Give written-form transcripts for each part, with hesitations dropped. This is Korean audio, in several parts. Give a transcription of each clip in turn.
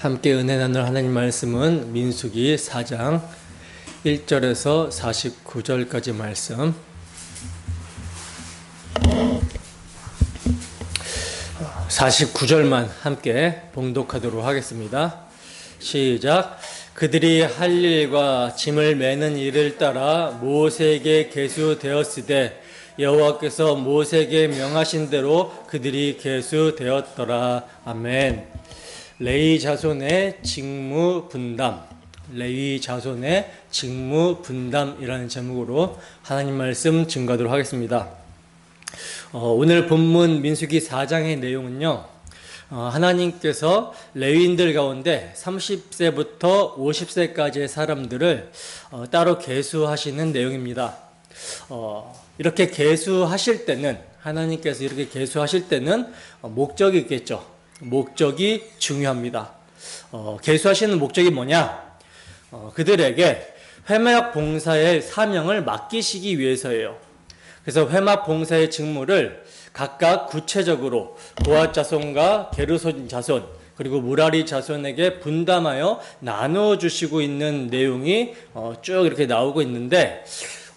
함께 은혜 나눌 하나님 말씀은 민수기 4장 1절에서 49절까지 말씀. 49절만 함께 봉독하도록 하겠습니다. 시작. 그들이 할 일과 짐을 매는 일을 따라 모세에게 계수되었으되 여호와께서 모세에게 명하신 대로 그들이 계수되었더라. 아멘. 레위 자손의 직무 분담, 레위 자손의 직무 분담이라는 제목으로 하나님 말씀 증거하도록 하겠습니다. 오늘 본문 민수기 4장의 내용은요, 하나님께서 레위인들 가운데 30세부터 50세까지의 사람들을 따로 계수하시는 내용입니다. 이렇게 계수하실 때는, 하나님께서 이렇게 계수하실 때는 목적이 있겠죠. 목적이 중요합니다. 계수하시는 목적이 뭐냐? 그들에게 회막 봉사의 사명을 맡기시기 위해서예요. 그래서 회막 봉사의 직무를 각각 구체적으로 고핫 자손과 게르손 자손 그리고 무라리 자손에게 분담하여 나누어 주시고 있는 내용이 쭉 이렇게 나오고 있는데,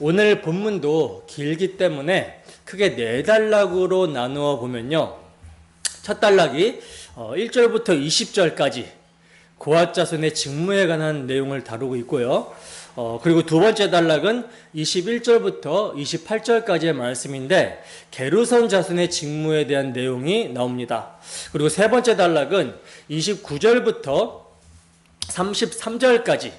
오늘 본문도 길기 때문에 크게 4단락으로 나누어 보면요, 첫 단락이 1절부터 20절까지 고핫 자손의 직무에 관한 내용을 다루고 있고요. 그리고 두 번째 단락은 21절부터 28절까지의 말씀인데 게르손 자손의 직무에 대한 내용이 나옵니다. 그리고 세 번째 단락은 29절부터 33절까지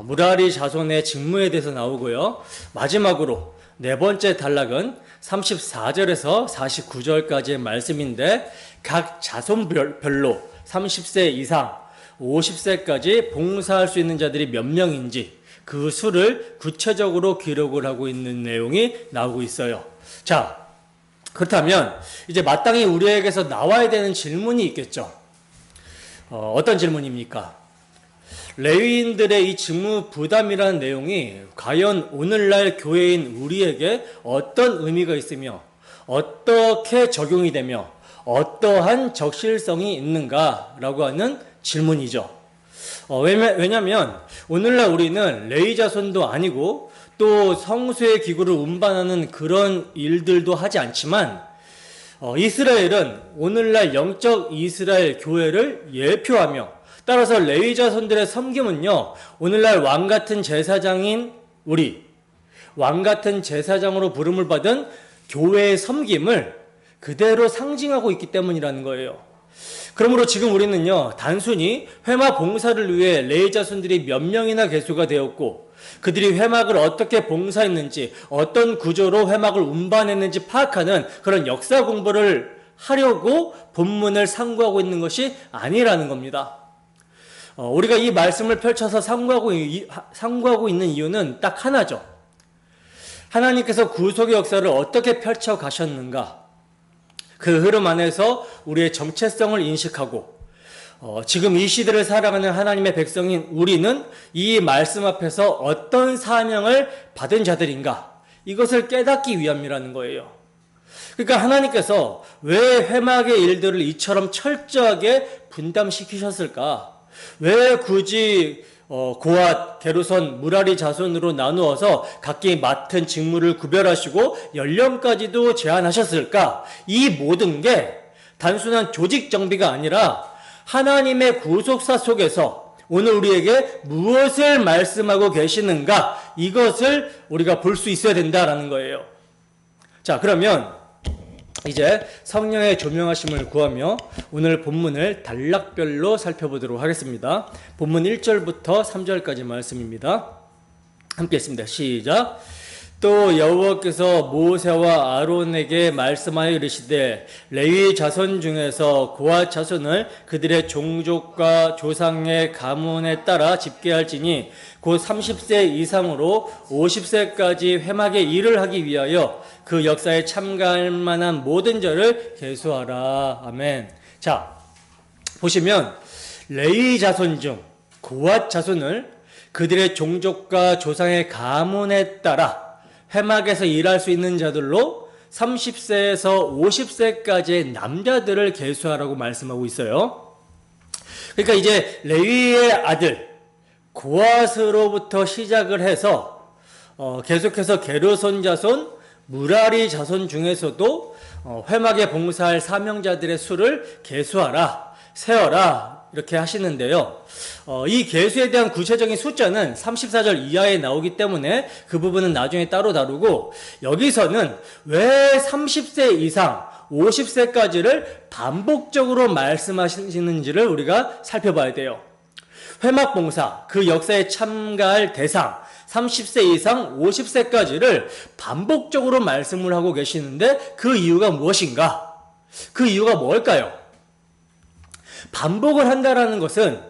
무라리 자손의 직무에 대해서 나오고요. 마지막으로 네 번째 단락은 34절에서 49절까지의 말씀인데 각 자손별로 30세 이상 50세까지 봉사할 수 있는 자들이 몇 명인지 그 수를 구체적으로 기록을 하고 있는 내용이 나오고 있어요. 자, 그렇다면 이제 마땅히 우리에게서 나와야 되는 질문이 있겠죠. 어떤 질문입니까? 레위인들의 이 직무 부담이라는 내용이 과연 오늘날 교회인 우리에게 어떤 의미가 있으며 어떻게 적용이 되며 어떠한 적실성이 있는가라고 하는 질문이죠. 왜냐하면 오늘날 우리는 레위 자손도 아니고 또 성수의 기구를 운반하는 그런 일들도 하지 않지만 이스라엘은 오늘날 영적 이스라엘 교회를 예표하며, 따라서 레위 자손들의 섬김은요, 오늘날 왕같은 제사장인 우리, 왕같은 제사장으로 부름을 받은 교회의 섬김을 그대로 상징하고 있기 때문이라는 거예요. 그러므로 지금 우리는요, 단순히 회막 봉사를 위해 레위 자손들이 몇 명이나 계수가 되었고 그들이 회막을 어떻게 봉사했는지, 어떤 구조로 회막을 운반했는지 파악하는 그런 역사 공부를 하려고 본문을 상고하고 있는 것이 아니라는 겁니다. 우리가 이 말씀을 펼쳐서 상고하고 있는 이유는 딱 하나죠. 하나님께서 구속의 역사를 어떻게 펼쳐 가셨는가, 그 흐름 안에서 우리의 정체성을 인식하고 지금 이 시대를 살아가는 하나님의 백성인 우리는 이 말씀 앞에서 어떤 사명을 받은 자들인가, 이것을 깨닫기 위함이라는 거예요. 그러니까 하나님께서 왜 회막의 일들을 이처럼 철저하게 분담시키셨을까? 왜 굳이 고핫, 게르손, 무라리 자손으로 나누어서 각기 맡은 직무를 구별하시고 연령까지도 제한하셨을까? 이 모든 게 단순한 조직 정비가 아니라 하나님의 구속사 속에서 오늘 우리에게 무엇을 말씀하고 계시는가, 이것을 우리가 볼 수 있어야 된다라는 거예요. 자, 그러면 이제 성령의 조명하심을 구하며 오늘 본문을 단락별로 살펴보도록 하겠습니다. 본문 1절부터 3절까지 말씀입니다. 함께 했습니다. 시작. 또 여호와께서 모세와 아론에게 말씀하여 이르시되 레위 자손 중에서 고핫 자손을 그들의 종족과 조상의 가문에 따라 집계할지니 곧 30세 이상으로 50세까지 회막의 일을 하기 위하여 그 역사에 참가할 만한 모든 자를 계수하라. 아멘. 자, 보시면 레위 자손 중 고핫 자손을 그들의 종족과 조상의 가문에 따라 회막에서 일할 수 있는 자들로 30세에서 50세까지의 남자들을 계수하라고 말씀하고 있어요. 그러니까 이제 레위의 아들 고앗으로부터 시작을 해서 계속해서 게르손 자손, 무라리 자손 중에서도 회막에 봉사할 사명자들의 수를 계수하라, 세어라 이렇게 하시는데요. 이 계수에 대한 구체적인 숫자는 34절 이하에 나오기 때문에 그 부분은 나중에 따로 다루고, 여기서는 왜 30세 이상 50세까지를 반복적으로 말씀하시는지를 우리가 살펴봐야 돼요. 회막 봉사, 그 역사에 참가할 대상 30세 이상 50세까지를 반복적으로 말씀을 하고 계시는데 그 이유가 무엇인가? 그 이유가 뭘까요? 반복을 한다라는 것은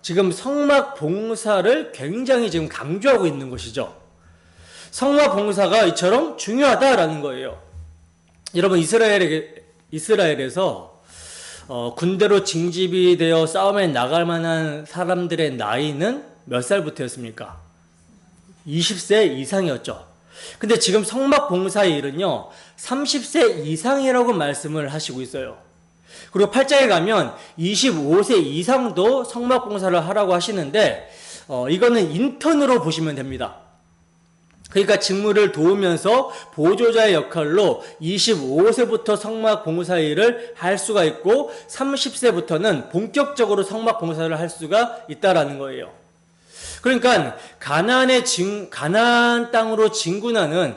지금 성막 봉사를 굉장히 지금 강조하고 있는 것이죠. 성막 봉사가 이처럼 중요하다라는 거예요. 여러분, 이스라엘에서 군대로 징집이 되어 싸움에 나갈 만한 사람들의 나이는 몇 살부터였습니까? 20세 이상이었죠. 근데 지금 성막 봉사의 일은요 30세 이상이라고 말씀을 하시고 있어요. 그리고 8장에 가면 25세 이상도 성막 봉사를 하라고 하시는데 이거는 인턴으로 보시면 됩니다. 그러니까 직무를 도우면서 보조자의 역할로 25세부터 성막 봉사 일을 할 수가 있고 30세부터는 본격적으로 성막 봉사를 할 수가 있다라는 거예요. 그러니까 가나안 땅으로 진군하는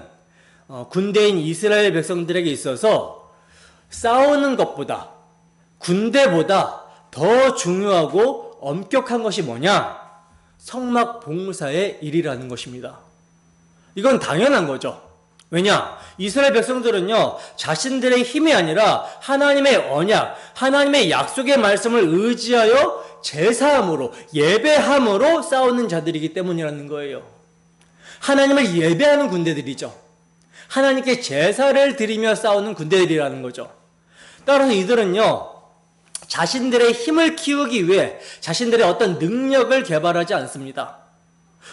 군대인 이스라엘 백성들에게 있어서 싸우는 것보다, 군대보다 더 중요하고 엄격한 것이 뭐냐? 성막 봉사의 일이라는 것입니다. 이건 당연한 거죠. 왜냐? 이스라엘 백성들은요 자신들의 힘이 아니라 하나님의 언약, 하나님의 약속의 말씀을 의지하여 제사함으로, 예배함으로 싸우는 자들이기 때문이라는 거예요. 하나님을 예배하는 군대들이죠. 하나님께 제사를 드리며 싸우는 군대들이라는 거죠. 따라서 이들은요 자신들의 힘을 키우기 위해 자신들의 어떤 능력을 개발하지 않습니다.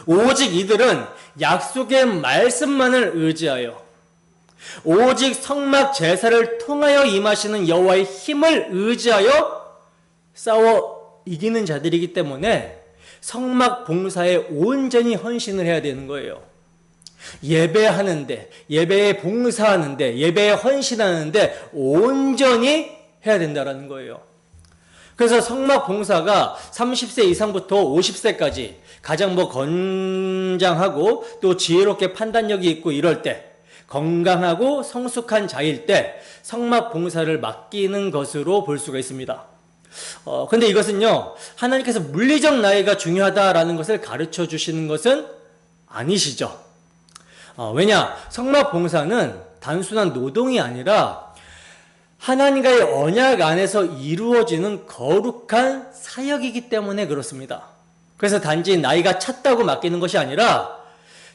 오직 이들은 약속의 말씀만을 의지하여, 오직 성막 제사를 통하여 임하시는 여호와의 힘을 의지하여 싸워 이기는 자들이기 때문에 성막 봉사에 온전히 헌신을 해야 되는 거예요. 예배하는데, 예배에 봉사하는데, 예배에 헌신하는데 온전히 해야 된다는 거예요. 그래서 성막 봉사가 30세 이상부터 50세까지 가장 건장하고 또 지혜롭게 판단력이 있고 이럴 때, 건강하고 성숙한 자일 때 성막 봉사를 맡기는 것으로 볼 수가 있습니다. 근데 이것은요 하나님께서 물리적 나이가 중요하다라는 것을 가르쳐 주시는 것은 아니시죠. 왜냐? 성막 봉사는 단순한 노동이 아니라 하나님과의 언약 안에서 이루어지는 거룩한 사역이기 때문에 그렇습니다. 그래서 단지 나이가 찼다고 맡기는 것이 아니라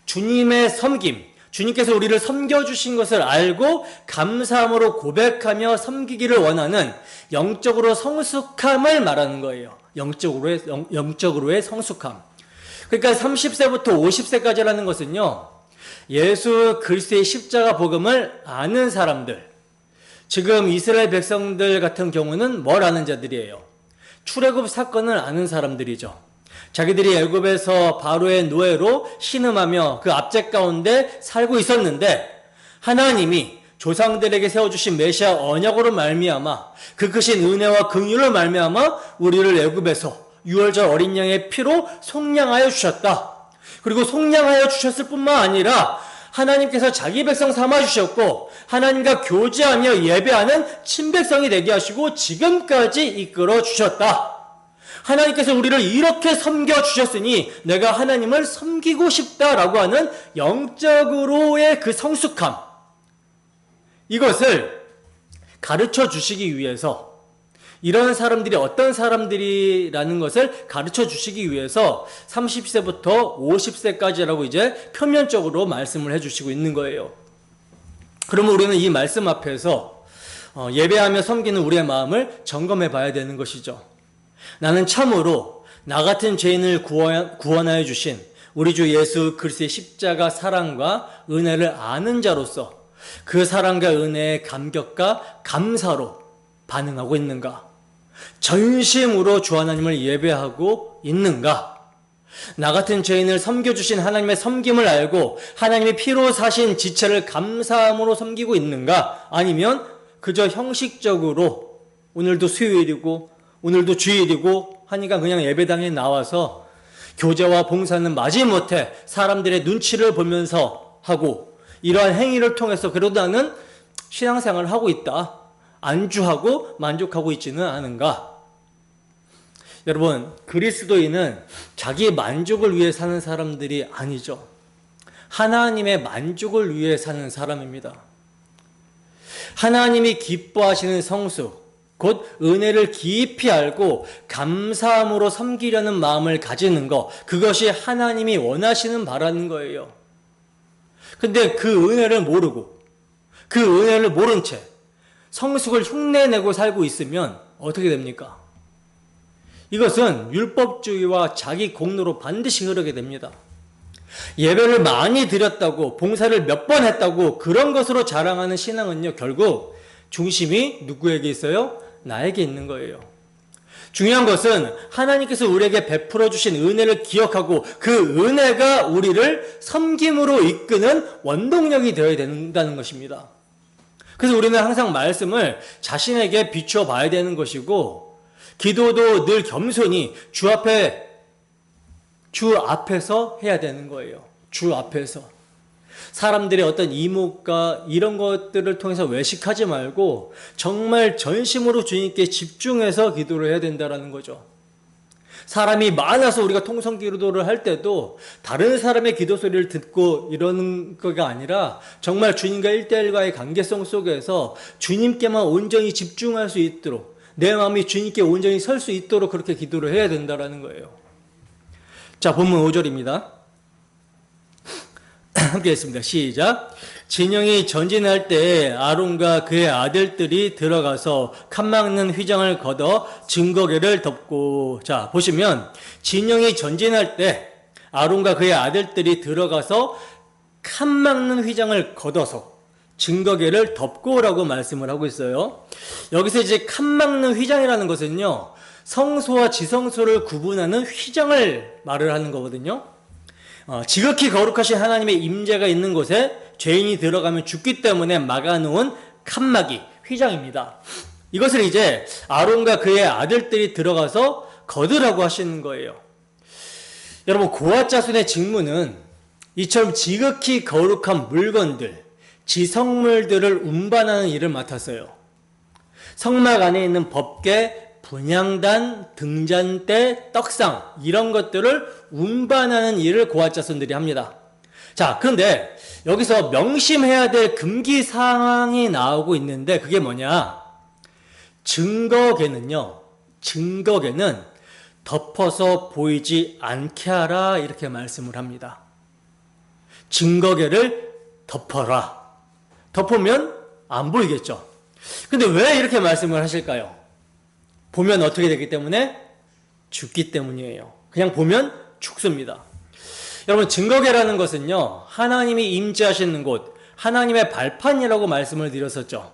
주님의 섬김, 주님께서 우리를 섬겨주신 것을 알고 감사함으로 고백하며 섬기기를 원하는 영적으로 성숙함을 말하는 거예요. 영적으로의 성숙함. 그러니까 30세부터 50세까지라는 것은요 예수 그리스도의 십자가 복음을 아는 사람들, 지금 이스라엘 백성들 같은 경우는 뭘 아는 자들이에요? 출애굽 사건을 아는 사람들이죠. 자기들이 애굽에서 바로의 노예로 신음하며 그 압제 가운데 살고 있었는데 하나님이 조상들에게 세워주신 메시아 언약으로 말미암아 그 크신 은혜와 긍휼로 말미암아 우리를 애굽에서 유월절 어린 양의 피로 속량하여 주셨다. 그리고 속량하여 주셨을 뿐만 아니라 하나님께서 자기 백성 삼아주셨고 하나님과 교제하며 예배하는 친백성이 되게 하시고 지금까지 이끌어 주셨다. 하나님께서 우리를 이렇게 섬겨주셨으니 내가 하나님을 섬기고 싶다라고 하는 영적으로의 그 성숙함, 이것을 가르쳐 주시기 위해서, 이런 사람들이 어떤 사람들이라는 것을 가르쳐 주시기 위해서 30세부터 50세까지라고 이제 표면적으로 말씀을 해주시고 있는 거예요. 그러면 우리는 이 말씀 앞에서 예배하며 섬기는 우리의 마음을 점검해 봐야 되는 것이죠. 나는 참으로 나 같은 죄인을 구원하여 주신 우리 주 예수 그리스도의 십자가 사랑과 은혜를 아는 자로서 그 사랑과 은혜의 감격과 감사로 반응하고 있는가? 전심으로 주 하나님을 예배하고 있는가? 나 같은 죄인을 섬겨주신 하나님의 섬김을 알고 하나님의 피로 사신 지체를 감사함으로 섬기고 있는가? 아니면 그저 형식적으로 오늘도 수요일이고 오늘도 주일이고 하니까 그냥 예배당에 나와서 교제와 봉사는 마지못해 사람들의 눈치를 보면서 하고 이러한 행위를 통해서 그래도 나는 신앙생활을 하고 있다. 안주하고 만족하고 있지는 않은가? 여러분, 그리스도인은 자기 만족을 위해 사는 사람들이 아니죠. 하나님의 만족을 위해 사는 사람입니다. 하나님이 기뻐하시는 성수, 곧 은혜를 깊이 알고 감사함으로 섬기려는 마음을 가지는 것, 그것이 하나님이 원하시는 바라는 거예요. 근데 그 은혜를 모르고 그 은혜를 모른 채 성숙을 흉내내고 살고 있으면 어떻게 됩니까? 이것은 율법주의와 자기 공로로 반드시 흐르게 됩니다. 예배를 많이 드렸다고 봉사를 몇 번 했다고 그런 것으로 자랑하는 신앙은요, 결국 중심이 누구에게 있어요? 나에게 있는 거예요. 중요한 것은 하나님께서 우리에게 베풀어 주신 은혜를 기억하고 그 은혜가 우리를 섬김으로 이끄는 원동력이 되어야 된다는 것입니다. 그래서 우리는 항상 말씀을 자신에게 비추어 봐야 되는 것이고 기도도 늘 겸손히 주 앞에서 해야 되는 거예요. 주 앞에서. 사람들의 어떤 이목과 이런 것들을 통해서 외식하지 말고 정말 전심으로 주님께 집중해서 기도를 해야 된다는 거죠. 사람이 많아서 우리가 통성 기도를 할 때도 다른 사람의 기도 소리를 듣고 이러는 거가 아니라 정말 주님과 1대1과의 관계성 속에서 주님께만 온전히 집중할 수 있도록 내 마음이 주님께 온전히 설 수 있도록 그렇게 기도를 해야 된다는 거예요. 자, 본문 5절입니다. 함께 했습니다. 시작. 진영이 전진할 때 아론과 그의 아들들이 들어가서 칸막는 휘장을 걷어 증거궤를 덮고. 자, 보시면 진영이 전진할 때 아론과 그의 아들들이 들어가서 칸막는 휘장을 걷어서 증거궤를 덮고라고 말씀을 하고 있어요. 여기서 이제 칸막는 휘장이라는 것은요, 성소와 지성소를 구분하는 휘장을 말을 하는 거거든요. 지극히 거룩하신 하나님의 임재가 있는 곳에 죄인이 들어가면 죽기 때문에 막아놓은 칸막이 휘장입니다. 이것을 이제 아론과 그의 아들들이 들어가서 거두라고 하시는 거예요. 여러분, 고앗 자손의 직무는 이처럼 지극히 거룩한 물건들, 지성물들을 운반하는 일을 맡았어요. 성막 안에 있는 법궤, 분향단, 등잔대, 떡상 이런 것들을 운반하는 일을 고앗 자손들이 합니다. 자, 그런데 여기서 명심해야 될 금기 사항이 나오고 있는데 그게 뭐냐? 증거궤는요, 증거궤는 덮어서 보이지 않게 하라 이렇게 말씀을 합니다. 증거궤를 덮어라. 덮으면 안 보이겠죠. 근데 왜 이렇게 말씀을 하실까요? 보면 어떻게 되기 때문에? 죽기 때문이에요. 그냥 보면 죽습니다. 여러분, 증거궤라는 것은요, 하나님이 임재하시는 곳, 하나님의 발판이라고 말씀을 드렸었죠.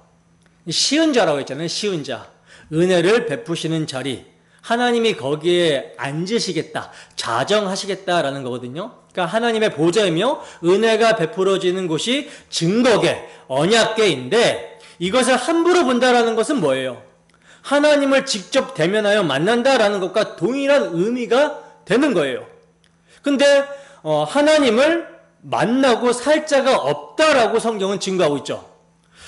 시은자라고 했잖아요. 시은자. 은혜를 베푸시는 자리. 하나님이 거기에 앉으시겠다, 자정하시겠다라는 거거든요. 그러니까 하나님의 보좌이며 은혜가 베풀어지는 곳이 증거궤, 언약궤인데 이것을 함부로 본다라는 것은 뭐예요? 하나님을 직접 대면하여 만난다라는 것과 동일한 의미가 되는 거예요. 근데 하나님을 만나고 살 자가 없다라고 성경은 증거하고 있죠.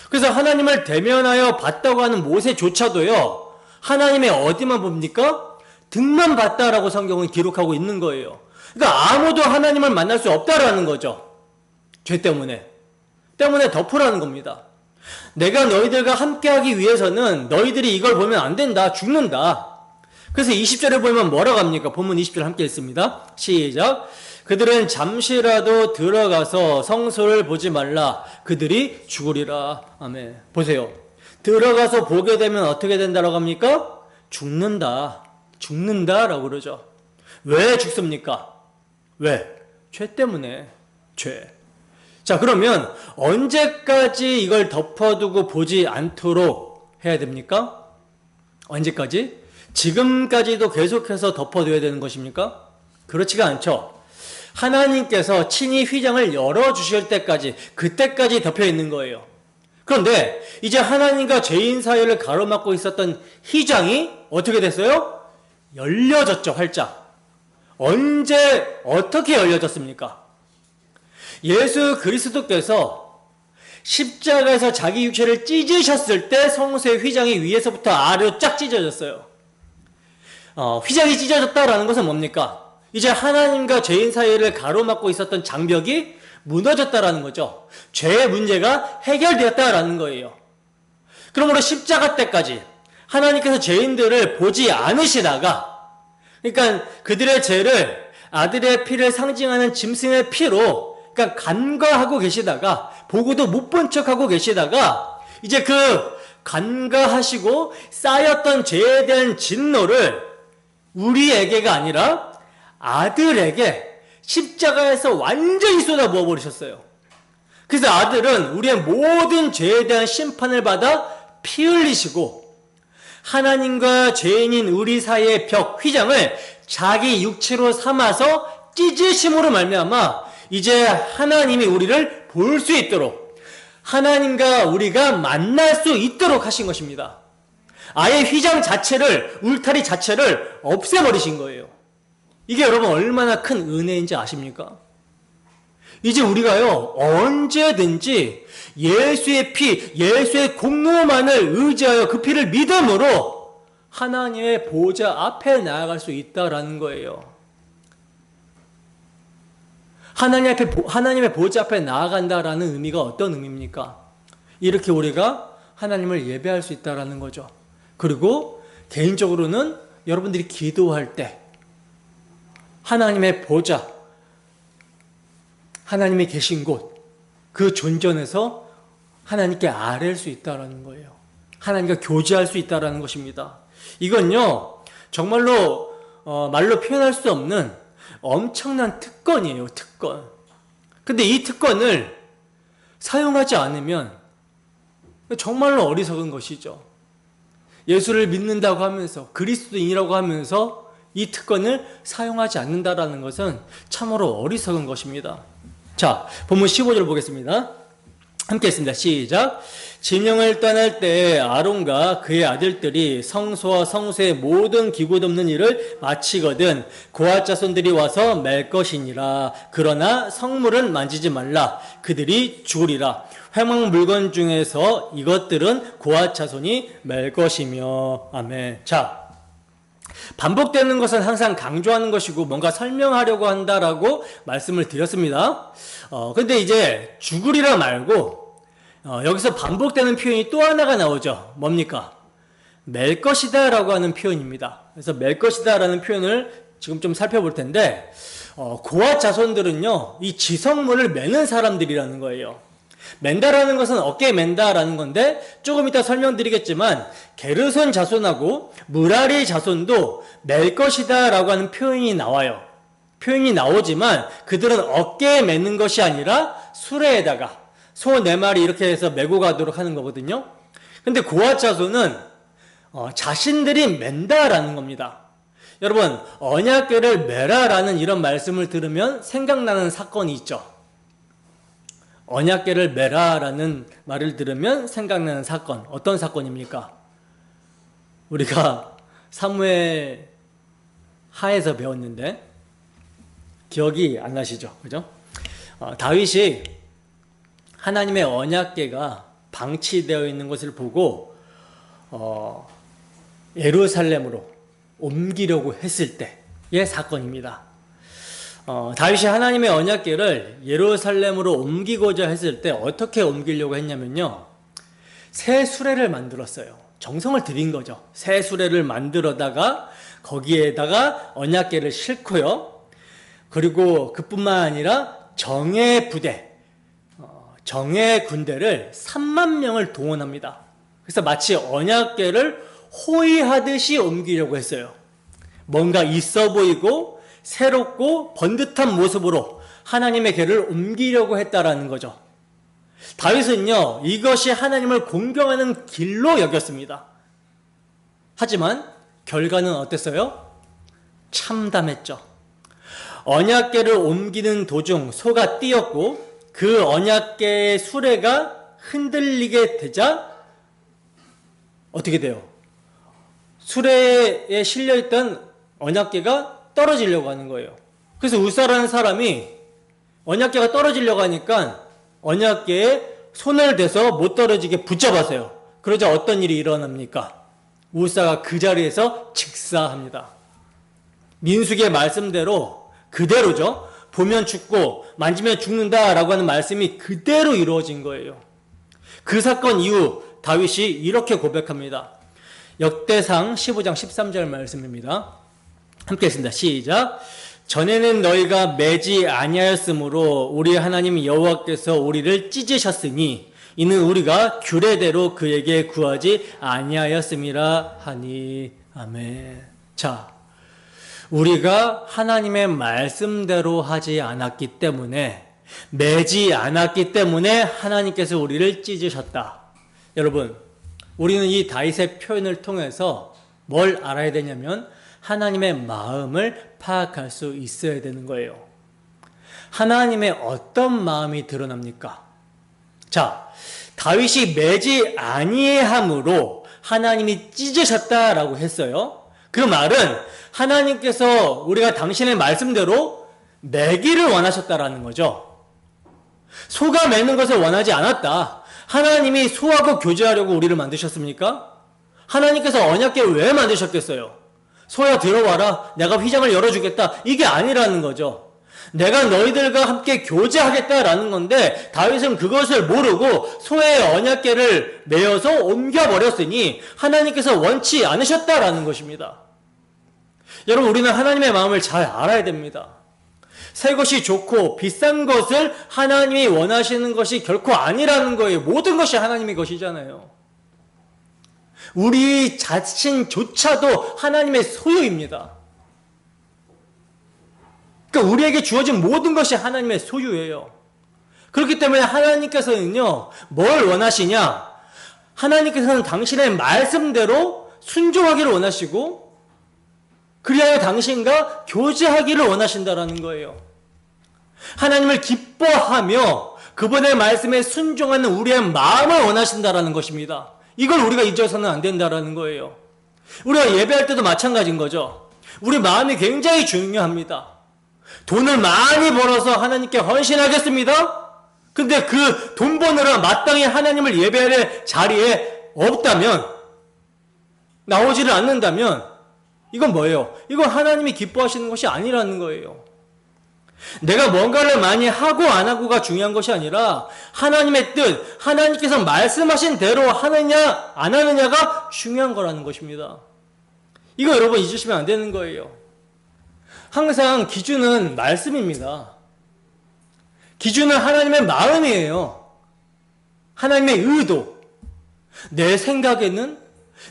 그래서 하나님을 대면하여 봤다고 하는 모세조차도요, 하나님의 어디만 봅니까? 등만 봤다라고 성경은 기록하고 있는 거예요. 그러니까 아무도 하나님을 만날 수 없다라는 거죠. 죄 때문에 덮으라는 겁니다. 내가 너희들과 함께하기 위해서는 너희들이 이걸 보면 안 된다. 죽는다. 그래서 20절에 보면 뭐라고 합니까? 본문 20절 함께 읽습니다. 시작. 그들은 잠시라도 들어가서 성소를 보지 말라. 그들이 죽으리라. 아멘. 보세요. 들어가서 보게 되면 어떻게 된다라고 합니까? 죽는다. 죽는다라고 그러죠. 왜 죽습니까? 왜? 죄 때문에. 죄. 자, 그러면 언제까지 이걸 덮어두고 보지 않도록 해야 됩니까? 언제까지? 지금까지도 계속해서 덮어둬야 되는 것입니까? 그렇지가 않죠. 하나님께서 친히 휘장을 열어주실 때까지, 그때까지 덮여 있는 거예요. 그런데 이제 하나님과 죄인 사이를 가로막고 있었던 휘장이 어떻게 됐어요? 열려졌죠, 활짝. 언제, 어떻게 열려졌습니까? 예수 그리스도께서 십자가에서 자기 육체를 찢으셨을 때 성소의 휘장이 위에서부터 아래로 쫙 찢어졌어요. 휘장이 찢어졌다라는 것은 뭡니까? 이제 하나님과 죄인 사이를 가로막고 있었던 장벽이 무너졌다라는 거죠. 죄의 문제가 해결되었다라는 거예요. 그러므로 십자가 때까지 하나님께서 죄인들을 보지 않으시다가, 그러니까 그들의 죄를 아들의 피를 상징하는 짐승의 피로 그러니까 간과하고 계시다가, 보고도 못 본 척하고 계시다가, 이제 그 간과하시고 쌓였던 죄에 대한 진노를 우리에게가 아니라 아들에게 십자가에서 완전히 쏟아 부어버리셨어요. 그래서 아들은 우리의 모든 죄에 대한 심판을 받아 피 흘리시고, 하나님과 죄인인 우리 사이의 벽, 휘장을 자기 육체로 삼아서 찢으심으로 말미암아 이제 하나님이 우리를 볼 수 있도록, 하나님과 우리가 만날 수 있도록 하신 것입니다. 아예 휘장 자체를, 울타리 자체를 없애버리신 거예요. 이게 여러분 얼마나 큰 은혜인지 아십니까? 이제 우리가요, 언제든지 예수의 피, 예수의 공로만을 의지하여 그 피를 믿음으로 하나님의 보좌 앞에 나아갈 수 있다라는 거예요. 하나님의 보좌 앞에 나아간다라는 의미가 어떤 의미입니까? 이렇게 우리가 하나님을 예배할 수 있다라는 거죠. 그리고 개인적으로는 여러분들이 기도할 때 하나님의 보좌, 하나님이 계신 곳, 그 존전에서 하나님께 아뢰일 수 있다라는 거예요. 하나님과 교제할 수 있다라는 것입니다. 이건요, 정말로 말로 표현할 수 없는 엄청난 특권이에요, 특권. 근데 이 특권을 사용하지 않으면 정말로 어리석은 것이죠. 예수를 믿는다고 하면서, 그리스도인이라고 하면서 이 특권을 사용하지 않는다라는 것은 참으로 어리석은 것입니다. 자, 본문 15절 보겠습니다. 함께 했습니다. 시작. 진영을 떠날 때 아론과 그의 아들들이 성소와 성소의 모든 기구 덮는 일을 마치거든 고앗 자손들이 와서 맬 것이니라. 그러나 성물은 만지지 말라. 그들이 죽으리라. 회막 물건 중에서 이것들은 고앗 자손이 맬 것이며. 아멘. 자, 반복되는 것은 항상 강조하는 것이고 뭔가 설명하려고 한다라고 말씀을 드렸습니다. 근데 이제 죽으리라 말고 여기서 반복되는 표현이 또 하나가 나오죠. 뭡니까? 맬 것이다 라고 하는 표현입니다. 그래서 맬 것이다 라는 표현을 지금 좀 살펴볼 텐데, 고앗 자손들은요, 이 지성물을 매는 사람들이라는 거예요. 맨다라는 것은 어깨에 맨다라는 건데, 조금 이따 설명드리겠지만 게르손 자손하고 무라리 자손도 맬 것이다 라고 하는 표현이 나와요. 표현이 나오지만 그들은 어깨에 매는 것이 아니라 수레에다가 소 4마리 이렇게 해서 메고 가도록 하는 거거든요. 근데 고앗 자손은 자신들이 맨다라는 겁니다. 여러분, 언약궤를 매라라는 이런 말씀을 들으면 생각나는 사건이 있죠. 언약궤를 매라라는 말을 들으면 생각나는 사건, 어떤 사건입니까? 우리가 사무엘 하에서 배웠는데 기억이 안 나시죠? 그죠? 다윗이 하나님의 언약궤가 방치되어 있는 것을 보고 예루살렘으로 옮기려고 했을 때의 사건입니다. 다윗이 하나님의 언약궤를 예루살렘으로 옮기고자 했을 때 어떻게 옮기려고 했냐면요, 새 수레를 만들었어요. 정성을 들인 거죠. 새 수레를 만들어다가 거기에다가 언약궤를 싣고요, 그리고 그뿐만 아니라 정예 부대, 정예 군대를 3만 명을 동원합니다. 그래서 마치 언약궤를 호위하듯이 옮기려고 했어요. 뭔가 있어 보이고 새롭고 번듯한 모습으로 하나님의 궤를 옮기려고 했다라는 거죠. 다윗은요, 이것이 하나님을 공경하는 길로 여겼습니다. 하지만 결과는 어땠어요? 참담했죠. 언약궤를 옮기는 도중 소가 뛰었고 그 언약궤의 수레가 흔들리게 되자 어떻게 돼요? 수레에 실려있던 언약궤가 떨어지려고 하는 거예요. 그래서 울사라는 사람이 언약궤가 떨어지려고 하니까 언약궤에 손을 대서 못 떨어지게 붙잡았어요. 그러자 어떤 일이 일어납니까? 울사가 그 자리에서 직사합니다. 민수기의 말씀대로 그대로죠. 보면 죽고 만지면 죽는다라고 하는 말씀이 그대로 이루어진 거예요. 그 사건 이후 다윗이 이렇게 고백합니다. 역대상 15장 13절 말씀입니다. 함께 했습니다. 시작. 전에는 너희가 매지 아니하였으므로 우리 하나님 여호와께서 우리를 찢으셨으니 이는 우리가 규례대로 그에게 구하지 아니하였음이라 하니. 아멘. 자, 우리가 하나님의 말씀대로 하지 않았기 때문에, 매지 않았기 때문에 하나님께서 우리를 찢으셨다. 여러분, 우리는 이 다윗의 표현을 통해서 뭘 알아야 되냐면 하나님의 마음을 파악할 수 있어야 되는 거예요. 하나님의 어떤 마음이 드러납니까? 자, 다윗이 매지 아니함으로 하나님이 찢으셨다라고 했어요. 그 말은 하나님께서 우리가 당신의 말씀대로 매기를 원하셨다라는 거죠. 소가 매는 것을 원하지 않았다. 하나님이 소하고 교제하려고 우리를 만드셨습니까? 하나님께서 언약궤를 왜 만드셨겠어요? 소야 들어와라, 내가 휘장을 열어주겠다, 이게 아니라는 거죠. 내가 너희들과 함께 교제하겠다라는 건데 다윗은 그것을 모르고 소의 언약궤를 메어서 옮겨버렸으니 하나님께서 원치 않으셨다라는 것입니다. 여러분, 우리는 하나님의 마음을 잘 알아야 됩니다. 새 것이 좋고 비싼 것을 하나님이 원하시는 것이 결코 아니라는 거예요. 모든 것이 하나님의 것이잖아요. 우리 자신조차도 하나님의 소유입니다. 그러니까 우리에게 주어진 모든 것이 하나님의 소유예요. 그렇기 때문에 하나님께서는요, 뭘 원하시냐? 하나님께서는 당신의 말씀대로 순종하기를 원하시고 그리하여 당신과 교제하기를 원하신다라는 거예요. 하나님을 기뻐하며 그분의 말씀에 순종하는 우리의 마음을 원하신다라는 것입니다. 이걸 우리가 잊어서는 안 된다라는 거예요. 우리가 예배할 때도 마찬가지인 거죠. 우리 마음이 굉장히 중요합니다. 돈을 많이 벌어서 하나님께 헌신하겠습니다. 근데 그 돈 버느라 마땅히 하나님을 예배할 자리에 없다면, 나오지를 않는다면 이건 뭐예요? 이건 하나님이 기뻐하시는 것이 아니라는 거예요. 내가 뭔가를 많이 하고 안 하고가 중요한 것이 아니라 하나님의 뜻, 하나님께서 말씀하신 대로 하느냐 안 하느냐가 중요한 거라는 것입니다. 이거 여러분 잊으시면 안 되는 거예요. 항상 기준은 말씀입니다. 기준은 하나님의 마음이에요. 하나님의 의도. 내 생각에는,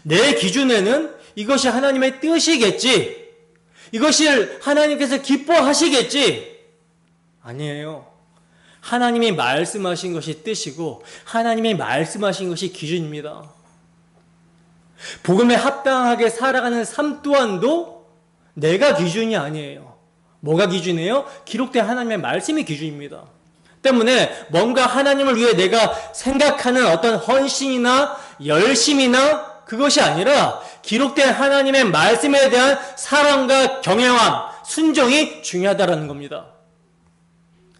내 기준에는 이것이 하나님의 뜻이겠지, 이것을 하나님께서 기뻐하시겠지. 아니에요. 하나님이 말씀하신 것이 뜻이고 하나님이 말씀하신 것이 기준입니다. 복음에 합당하게 살아가는 삶 또한도 내가 기준이 아니에요. 뭐가 기준이에요? 기록된 하나님의 말씀이 기준입니다. 때문에 뭔가 하나님을 위해 내가 생각하는 어떤 헌신이나 열심이나 그것이 아니라 기록된 하나님의 말씀에 대한 사랑과 경외함, 순종이 중요하다는 겁니다.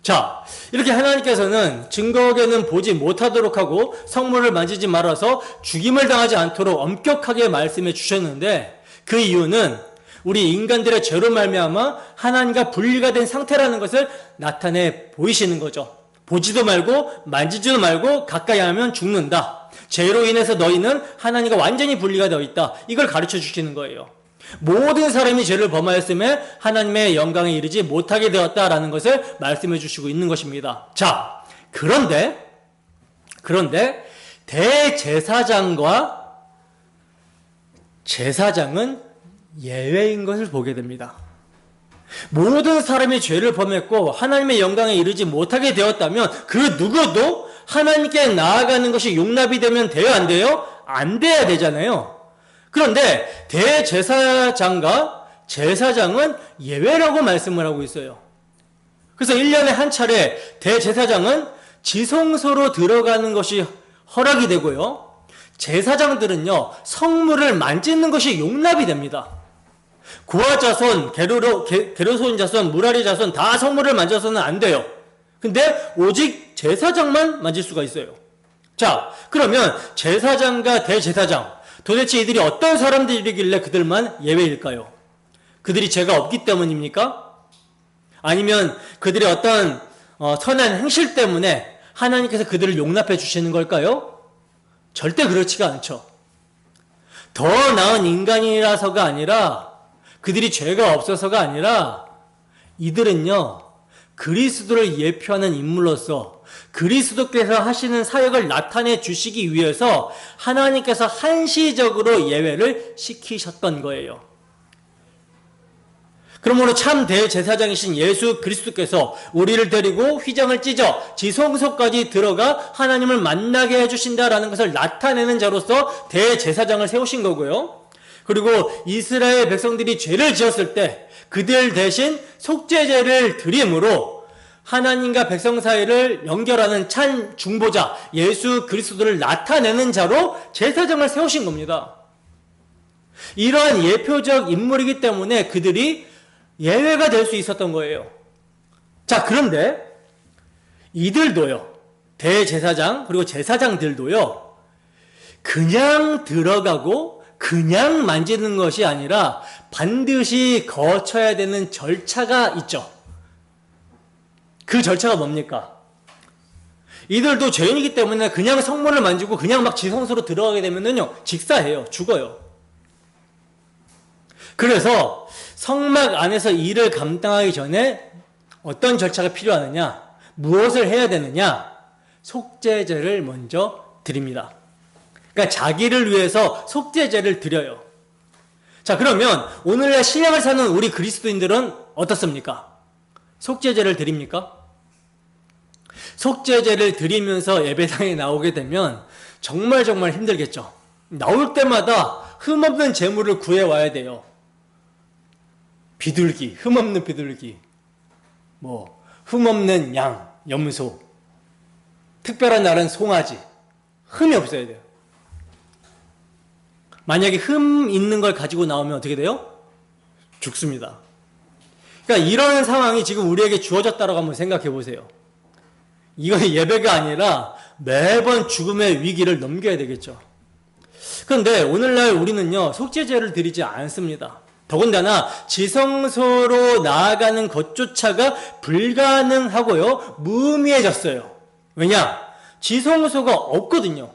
자, 이렇게 하나님께서는 증거에는 보지 못하도록 하고 성물을 만지지 말아서 죽임을 당하지 않도록 엄격하게 말씀해 주셨는데, 그 이유는 우리 인간들의 죄로 말미암아 하나님과 분리가 된 상태라는 것을 나타내 보이시는 거죠. 보지도 말고 만지지도 말고 가까이 하면 죽는다. 죄로 인해서 너희는 하나님과 완전히 분리가 되어 있다. 이걸 가르쳐 주시는 거예요. 모든 사람이 죄를 범하였음에 하나님의 영광에 이르지 못하게 되었다라는 것을 말씀해 주시고 있는 것입니다. 자, 그런데 대제사장과 제사장은 예외인 것을 보게 됩니다. 모든 사람이 죄를 범했고 하나님의 영광에 이르지 못하게 되었다면 그 누구도 하나님께 나아가는 것이 용납이 되면 돼요, 안 돼요? 안 돼야 되잖아요. 그런데 대제사장과 제사장은 예외라고 말씀을 하고 있어요. 그래서 1년에 한 차례 대제사장은 지성소로 들어가는 것이 허락이 되고요. 제사장들은요, 성물을 만지는 것이 용납이 됩니다. 고아 자손, 게르손 자손, 무라리 자손 다 성물을 만져서는 안 돼요. 근데 오직 제사장만 만질 수가 있어요. 자, 그러면 제사장과 대제사장, 도대체 이들이 어떤 사람들이길래 그들만 예외일까요? 그들이 죄가 없기 때문입니까? 아니면 그들의 어떤 선한 행실 때문에 하나님께서 그들을 용납해 주시는 걸까요? 절대 그렇지가 않죠. 더 나은 인간이라서가 아니라, 그들이 죄가 없어서가 아니라, 이들은요, 그리스도를 예표하는 인물로서 그리스도께서 하시는 사역을 나타내 주시기 위해서 하나님께서 한시적으로 예외를 시키셨던 거예요. 그러므로 참 대제사장이신 예수 그리스도께서 우리를 데리고 휘장을 찢어 지성소까지 들어가 하나님을 만나게 해주신다라는 것을 나타내는 자로서 대제사장을 세우신 거고요. 그리고 이스라엘 백성들이 죄를 지었을 때 그들 대신 속죄제를 드림으로 하나님과 백성 사이를 연결하는 참 중보자 예수 그리스도를 나타내는 자로 제사장을 세우신 겁니다. 이러한 예표적 인물이기 때문에 그들이 예외가 될 수 있었던 거예요. 자, 그런데 이들도요, 대제사장 그리고 제사장들도요, 그냥 들어가고 그냥 만지는 것이 아니라 반드시 거쳐야 되는 절차가 있죠. 그 절차가 뭡니까? 이들도 죄인이기 때문에 그냥 성물을 만지고 그냥 막 지성소로 들어가게 되면은요, 직사해요. 죽어요. 그래서 성막 안에서 일을 감당하기 전에 어떤 절차가 필요하느냐, 무엇을 해야 되느냐, 속죄제를 먼저 드립니다. 그러니까 자기를 위해서 속죄제를 드려요. 자, 그러면 오늘날 신약을 사는 우리 그리스도인들은 어떻습니까? 속죄제를 드립니까? 속죄제를 드리면서 예배당에 나오게 되면 정말 힘들겠죠. 나올 때마다 흠없는 제물을 구해와야 돼요. 비둘기, 흠없는 비둘기, 흠없는 양, 염소, 특별한 날은 송아지, 흠이 없어야 돼요. 만약에 흠 있는 걸 가지고 나오면 어떻게 돼요? 죽습니다. 그러니까 이런 상황이 지금 우리에게 주어졌다고 한번 생각해 보세요. 이건 예배가 아니라 매번 죽음의 위기를 넘겨야 되겠죠. 그런데 오늘날 우리는요, 속죄제를 드리지 않습니다. 더군다나 지성소로 나아가는 것조차가 불가능하고요, 무의미해졌어요. 왜냐? 지성소가 없거든요.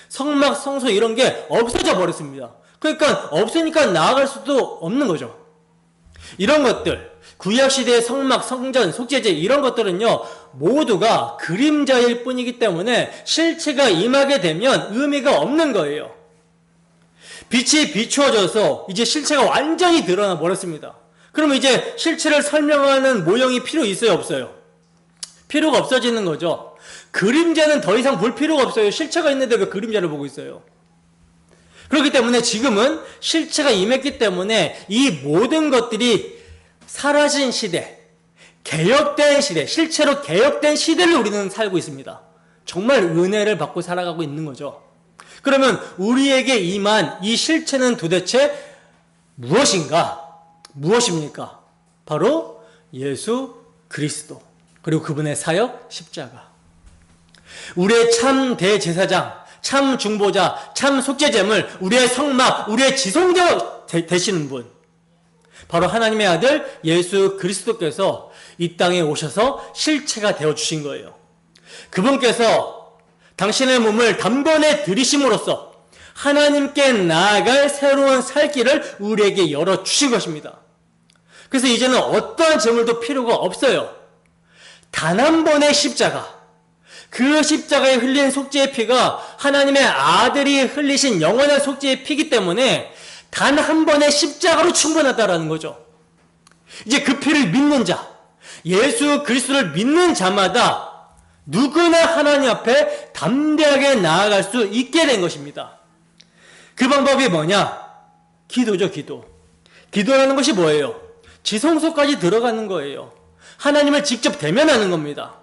성막, 성소 이런 게 없어져 버렸습니다. 그러니까 없으니까 나아갈 수도 없는 거죠. 이런 것들, 구약시대의 성막, 성전, 속죄제 이런 것들은요, 모두가 그림자일 뿐이기 때문에 실체가 임하게 되면 의미가 없는 거예요. 빛이 비추어져서 이제 실체가 완전히 드러나 버렸습니다. 그럼 이제 실체를 설명하는 모형이 필요 있어요, 없어요? 필요가 없어지는 거죠. 그림자는 더 이상 볼 필요가 없어요. 실체가 있는데 왜 그림자를 보고 있어요? 그렇기 때문에 지금은 실체가 임했기 때문에 이 모든 것들이 사라진 시대, 개혁된 시대, 실체로 개혁된 시대를 우리는 살고 있습니다. 정말 은혜를 받고 살아가고 있는 거죠. 그러면 우리에게 임한 이 실체는 도대체 무엇입니까? 바로 예수 그리스도, 그리고 그분의 사역 십자가. 우리의 참 대제사장, 참 중보자, 참 속죄제물, 우리의 성막, 우리의 지성자 되시는 분, 바로 하나님의 아들 예수 그리스도께서 이 땅에 오셔서 실체가 되어주신 거예요. 그분께서 당신의 몸을 단번에 들이심으로써 하나님께 나아갈 새로운 살 길을 우리에게 열어주신 것입니다. 그래서 이제는 어떠한 제물도 필요가 없어요. 단 한 번의 십자가, 그 십자가에 흘린 속죄의 피가 하나님의 아들이 흘리신 영원한 속죄의 피이기 때문에 단 한 번의 십자가로 충분하다라는 거죠. 이제 그 피를 믿는 자, 예수 그리스도를 믿는 자마다 누구나 하나님 앞에 담대하게 나아갈 수 있게 된 것입니다. 그 방법이 뭐냐? 기도죠, 기도. 기도라는 것이 뭐예요? 지성소까지 들어가는 거예요. 하나님을 직접 대면하는 겁니다.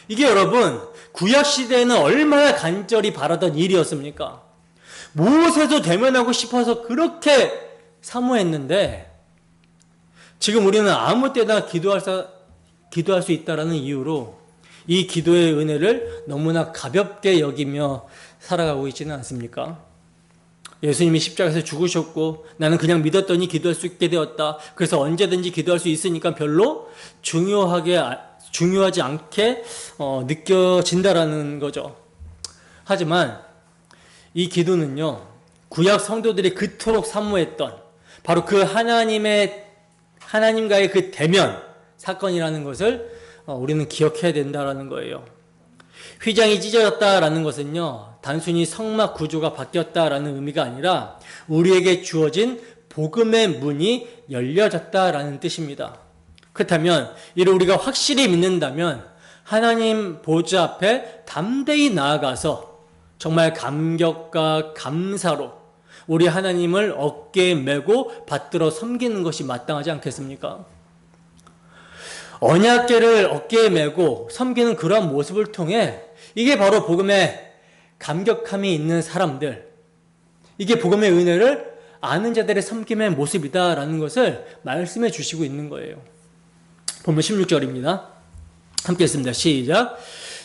이게 여러분, 구약시대에는 얼마나 간절히 바라던 일이었습니까? 무엇에도 대면하고 싶어서 그렇게 사모했는데, 지금 우리는 아무 때나 기도할 수 있다는 이유로 이 기도의 은혜를 너무나 가볍게 여기며 살아가고 있지는 않습니까? 예수님이 십자가에서 죽으셨고 나는 그냥 믿었더니 기도할 수 있게 되었다. 그래서 언제든지 기도할 수 있으니까 별로 중요하지 않게 느껴진다라는 거죠. 하지만 이 기도는요, 구약 성도들이 그토록 사모했던 바로 그 하나님과의 그 대면 사건이라는 것을 우리는 기억해야 된다라는 거예요. 휘장이 찢어졌다라는 것은요, 단순히 성막 구조가 바뀌었다라는 의미가 아니라 우리에게 주어진 복음의 문이 열려졌다라는 뜻입니다. 그렇다면 이를 우리가 확실히 믿는다면 하나님 보좌 앞에 담대히 나아가서 정말 감격과 감사로 우리 하나님을 어깨에 메고 받들어 섬기는 것이 마땅하지 않겠습니까? 언약궤를 어깨에 메고 섬기는 그러한 모습을 통해 이게 바로 복음의 감격함이 있는 사람들, 이게 복음의 은혜를 아는 자들의 섬김의 모습이다라는 것을 말씀해 주시고 있는 거예요. 본문 16절입니다. 함께 읽습니다. 시작.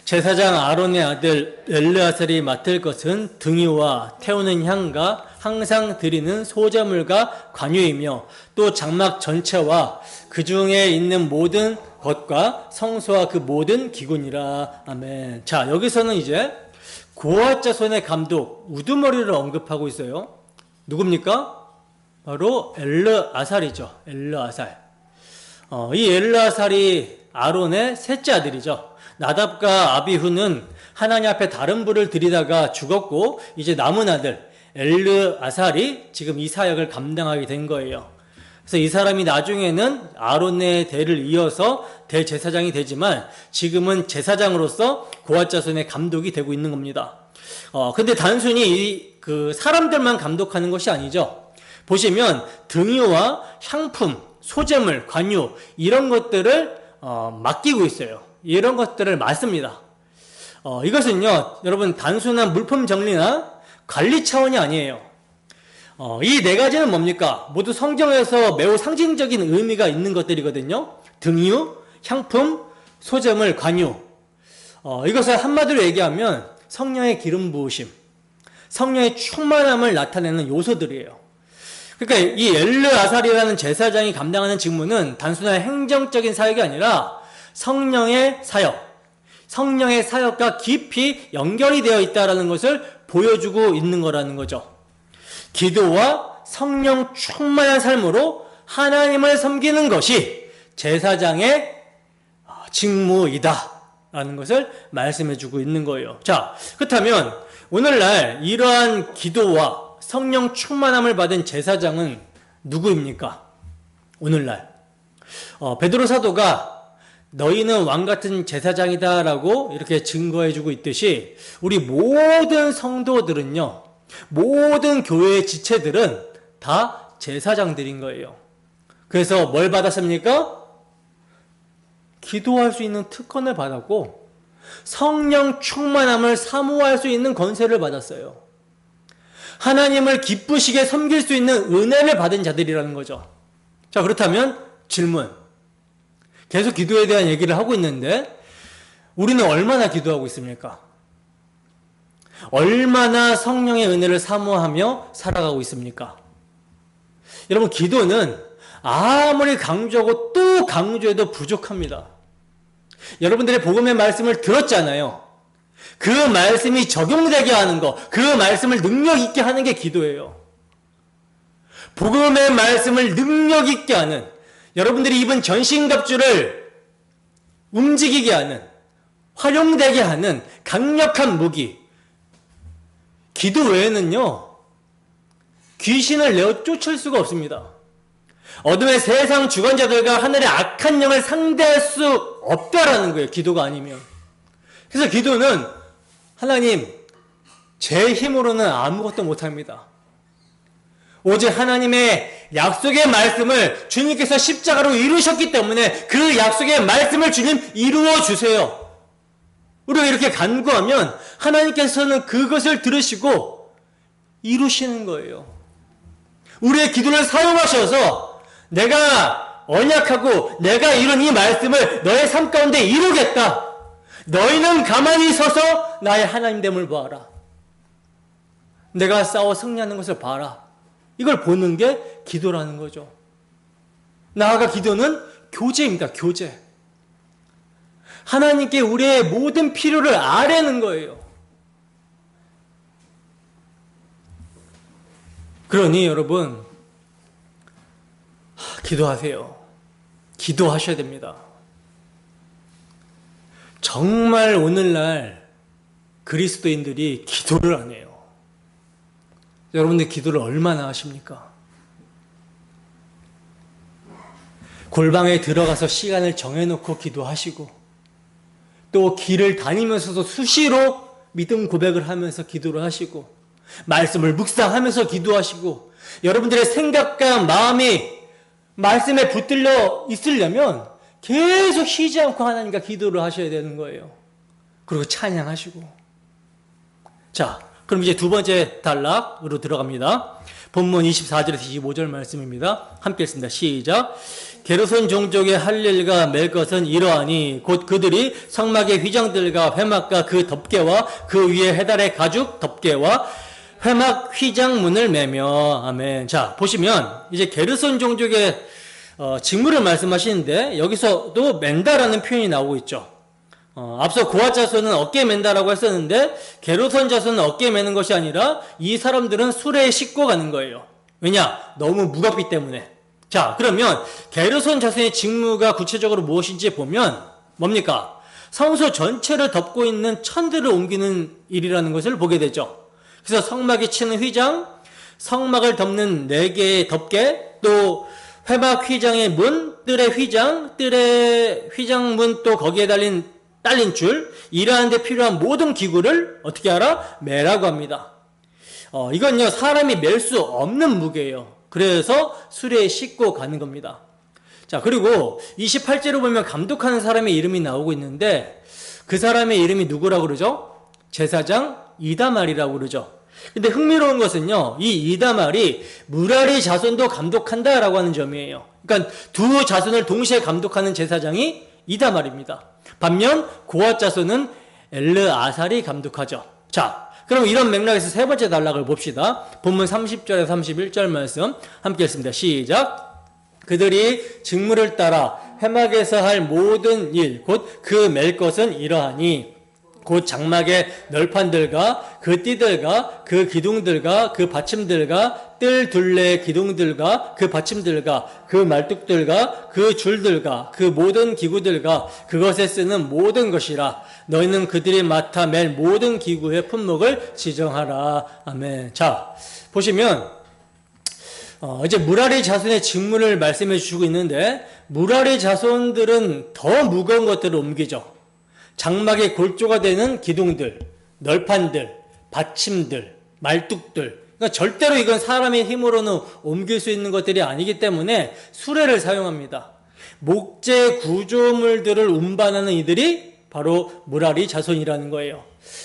제사장 아론의 아들 엘르아살이 맡을 것은 등유와 태우는 향과 항상 드리는 소제물과 관유이며 또 장막 전체와 그 중에 있는 모든 것과 성소와 그 모든 기구니라. 아멘. 자, 여기서는 이제 고아 자손의 감독 우두머리를 언급하고 있어요. 누굽니까? 바로 엘르아살이죠. 엘르아살. 이 엘르아살이 아론의 셋째 아들이죠. 나답과 아비후는 하나님 앞에 다른 불을 들이다가 죽었고 이제 남은 아들 엘르아살이 지금 이 사역을 감당하게 된 거예요. 그래서 이 사람이 나중에는 아론의 대를 이어서 대제사장이 되지만 지금은 제사장으로서 고아자손의 감독이 되고 있는 겁니다. 근데 단순히 그 사람들만 감독하는 것이 아니죠. 보시면 등유와 향품, 소재물, 관유 이런 것들을 맡기고 있어요. 이런 것들을 맡습니다. 이것은요, 여러분 단순한 물품 정리나 관리 차원이 아니에요. 이 네 가지는 뭡니까? 모두 성경에서 매우 상징적인 의미가 있는 것들이거든요. 등유, 향품, 소재물, 관유. 이것을 한마디로 얘기하면 성령의 기름 부으심, 성령의 충만함을 나타내는 요소들이에요. 그러니까 이 엘르아살이라는 제사장이 감당하는 직무는 단순한 행정적인 사역이 아니라 성령의 사역, 성령의 사역과 깊이 연결이 되어 있다는 것을 보여주고 있는 거라는 거죠. 기도와 성령 충만한 삶으로 하나님을 섬기는 것이 제사장의 직무이다 라는 것을 말씀해 주고 있는 거예요. 자, 그렇다면 오늘날 이러한 기도와 성령 충만함을 받은 제사장은 누구입니까? 오늘날 베드로 사도가 너희는 왕같은 제사장이다 라고 이렇게 증거해 주고 있듯이 우리 모든 성도들은요, 모든 교회의 지체들은 다 제사장들인 거예요. 그래서 뭘 받았습니까? 기도할 수 있는 특권을 받았고 성령 충만함을 사모할 수 있는 권세를 받았어요. 하나님을 기쁘시게 섬길 수 있는 은혜를 받은 자들이라는 거죠. 자, 그렇다면 질문. 계속 기도에 대한 얘기를 하고 있는데 우리는 얼마나 기도하고 있습니까? 얼마나 성령의 은혜를 사모하며 살아가고 있습니까? 여러분, 기도는 아무리 강조하고 또 강조해도 부족합니다. 여러분들의 복음의 말씀을 들었잖아요. 그 말씀이 적용되게 하는 것, 그 말씀을 능력 있게 하는 게 기도예요. 복음의 말씀을 능력 있게 하는, 여러분들이 입은 전신갑주를 움직이게 하는, 활용되게 하는 강력한 무기, 기도 외에는요, 귀신을 내어 쫓을 수가 없습니다. 어둠의 세상 주관자들과 하늘의 악한 영을 상대할 수 없다라는 거예요. 기도가 아니면. 그래서 기도는 하나님, 제 힘으로는 아무것도 못합니다. 오직 하나님의 약속의 말씀을 주님께서 십자가로 이루셨기 때문에 그 약속의 말씀을 주님 이루어 주세요. 우리가 이렇게 간구하면 하나님께서는 그것을 들으시고 이루시는 거예요. 우리의 기도를 사용하셔서 내가 언약하고 내가 이룬 이 말씀을 너의 삶 가운데 이루겠다. 너희는 가만히 서서 나의 하나님됨을 보아라. 내가 싸워 승리하는 것을 봐라. 이걸 보는 게 기도라는 거죠. 나아가 기도는 교제입니다. 교제. 하나님께 우리의 모든 필요를 아뢰는 거예요. 그러니 여러분, 기도하세요. 기도하셔야 됩니다. 정말 오늘날 그리스도인들이 기도를 안 해요. 여러분들 기도를 얼마나 하십니까? 골방에 들어가서 시간을 정해놓고 기도하시고 또 길을 다니면서도 수시로 믿음 고백을 하면서 기도를 하시고 말씀을 묵상하면서 기도하시고 여러분들의 생각과 마음이 말씀에 붙들려 있으려면 계속 쉬지 않고 하나님과 기도를 하셔야 되는 거예요. 그리고 찬양하시고. 자, 그럼 이제 두 번째 단락으로 들어갑니다. 본문 24절에서 25절 말씀입니다. 함께 읽습니다. 시작. 게르손 종족의 할 일과 맬 것은 이러하니 곧 그들이 성막의 휘장들과 회막과 그 덮개와 그 위에 해달의 가죽 덮개와 회막 휘장문을 매며. 아멘. 자, 보시면 이제 게르손 종족의 직무를 말씀하시는데 여기서도 맨다라는 표현이 나오고 있죠. 앞서 고핫 자손은 어깨에 맨다라고 했었는데 게르손 자손은 어깨에 매는 것이 아니라 이 사람들은 수레에 싣고 가는 거예요. 왜냐? 너무 무겁기 때문에. 자, 그러면 게르손 자손의 직무가 구체적으로 무엇인지 보면 뭡니까? 성소 전체를 덮고 있는 천들을 옮기는 일이라는 것을 보게 되죠. 그래서 성막이 치는 휘장, 성막을 덮는 4개의 덮개, 또 회막 휘장의 문, 뜰의 휘장, 뜰의 휘장문 또 거기에 딸린 줄, 일하는 데 필요한 모든 기구를 어떻게 하라? 매라고 합니다. 이건요, 사람이 맬 수 없는 무게예요. 그래서 수레에 싣고 가는 겁니다. 자, 그리고 28절을 보면 감독하는 사람의 이름이 나오고 있는데 그 사람의 이름이 누구라고 그러죠? 제사장 이다말이라고 그러죠. 근데 흥미로운 것은요, 이 이다말이 무라리 자손도 감독한다라고 하는 점이에요. 그러니까 두 자손을 동시에 감독하는 제사장이 이다말입니다. 반면 고핫 자손은 엘르아살이 감독하죠. 자, 그럼 이런 맥락에서 세 번째 단락을 봅시다. 본문 30절에서 31절 말씀 함께 읽습니다. 시작. 그들이 직무를 따라 회막에서 할 모든 일, 곧 그 맬 것은 이러하니 곧 장막의 널판들과 그 띠들과 그 기둥들과 그 받침들과 뜰 둘레 기둥들과 그 받침들과 그 말뚝들과 그 줄들과 그 모든 기구들과 그것에 쓰는 모든 것이라. 너희는 그들이 맡아 맬 모든 기구의 품목을 지정하라. 아멘. 자, 보시면 이제 무라리 자손의 직무를 말씀해 주시고 있는데 무라리 자손들은 더 무거운 것들을 옮기죠. 장막의 골조가 되는 기둥들, 널판들, 받침들, 말뚝들. 그러니까 절대로 이건 사람의 힘으로는 옮길 수 있는 것들이 아니기 때문에 수레를 사용합니다. 목재 구조물들을 운반하는 이들이 바로 무라리 자손이라는 거예요.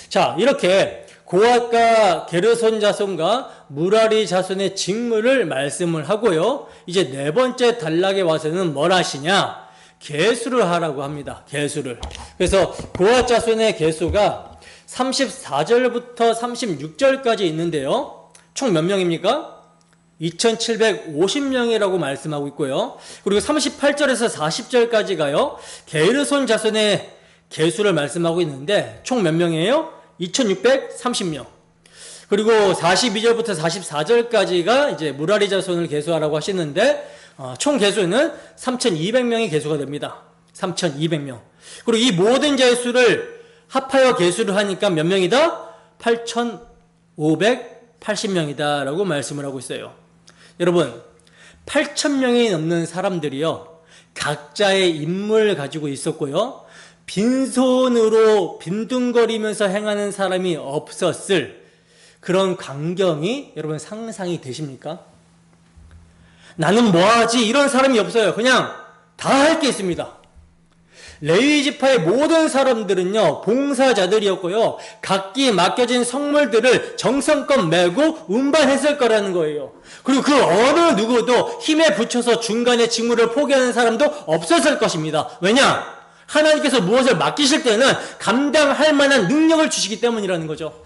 자, 이렇게 고핫과 게르손 자손과 무라리 자손의 직무를 말씀을 하고요. 이제 네 번째 단락에 와서는 뭘 하시냐? 계수를 하라고 합니다. 계수를. 그래서 고핫 자손의 계수가 34절부터 36절까지 있는데요. 총 몇 명입니까? 2750명이라고 말씀하고 있고요. 그리고 38절에서 40절까지가요. 게르손 자손의 계수를 말씀하고 있는데 총 몇 명이에요? 2630명. 그리고 42절부터 44절까지가 이제 무라리 자손을 계수하라고 하시는데 총 개수는 3200명이 개수가 됩니다. 3200명. 그리고 이 모든 개수를 합하여 개수를 하니까 몇 명이다? 8580명이다 라고 말씀을 하고 있어요. 여러분, 8000명이 넘는 사람들이요, 각자의 임무를 가지고 있었고요, 빈손으로 빈둥거리면서 행하는 사람이 없었을 그런 광경이 여러분 상상이 되십니까? 나는 뭐하지? 이런 사람이 없어요. 그냥 다 할 게 있습니다. 레위 지파의 모든 사람들은요, 봉사자들이었고요, 각기 맡겨진 성물들을 정성껏 메고 운반했을 거라는 거예요. 그리고 그 어느 누구도 힘에 부쳐서 중간에 직무를 포기하는 사람도 없었을 것입니다. 왜냐? 하나님께서 무엇을 맡기실 때는 감당할 만한 능력을 주시기 때문이라는 거죠.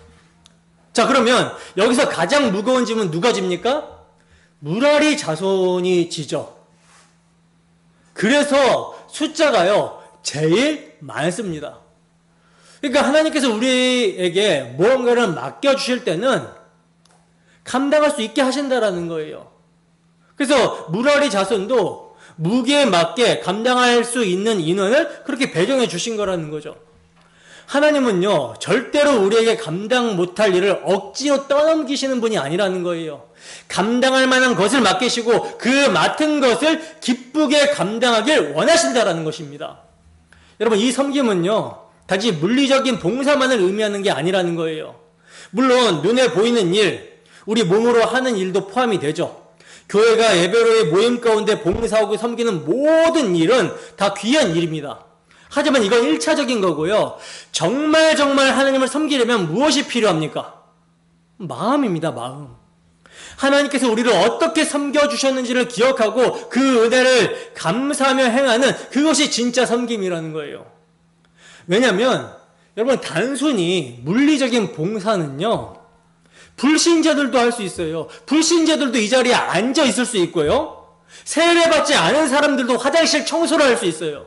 자, 그러면 여기서 가장 무거운 짐은 누가 집니까? 무라리 자손이 지죠. 그래서 숫자가요, 제일 많습니다. 그러니까 하나님께서 우리에게 무언가를 맡겨주실 때는 감당할 수 있게 하신다라는 거예요. 그래서 무라리 자손도 무게에 맞게 감당할 수 있는 인원을 그렇게 배정해 주신 거라는 거죠. 하나님은요, 절대로 우리에게 감당 못할 일을 억지로 떠넘기시는 분이 아니라는 거예요. 감당할 만한 것을 맡기시고 그 맡은 것을 기쁘게 감당하길 원하신다라는 것입니다. 여러분, 이 섬김은요, 단지 물리적인 봉사만을 의미하는 게 아니라는 거예요. 물론 눈에 보이는 일, 우리 몸으로 하는 일도 포함이 되죠. 교회가 예배로의 모임 가운데 봉사하고 섬기는 모든 일은 다 귀한 일입니다. 하지만 이건 1차적인 거고요. 정말 하나님을 섬기려면 무엇이 필요합니까? 마음입니다, 마음. 하나님께서 우리를 어떻게 섬겨주셨는지를 기억하고 그 은혜를 감사하며 행하는 그것이 진짜 섬김이라는 거예요. 왜냐하면 여러분, 단순히 물리적인 봉사는요, 불신자들도 할 수 있어요. 불신자들도 이 자리에 앉아 있을 수 있고요, 세례받지 않은 사람들도 화장실 청소를 할 수 있어요.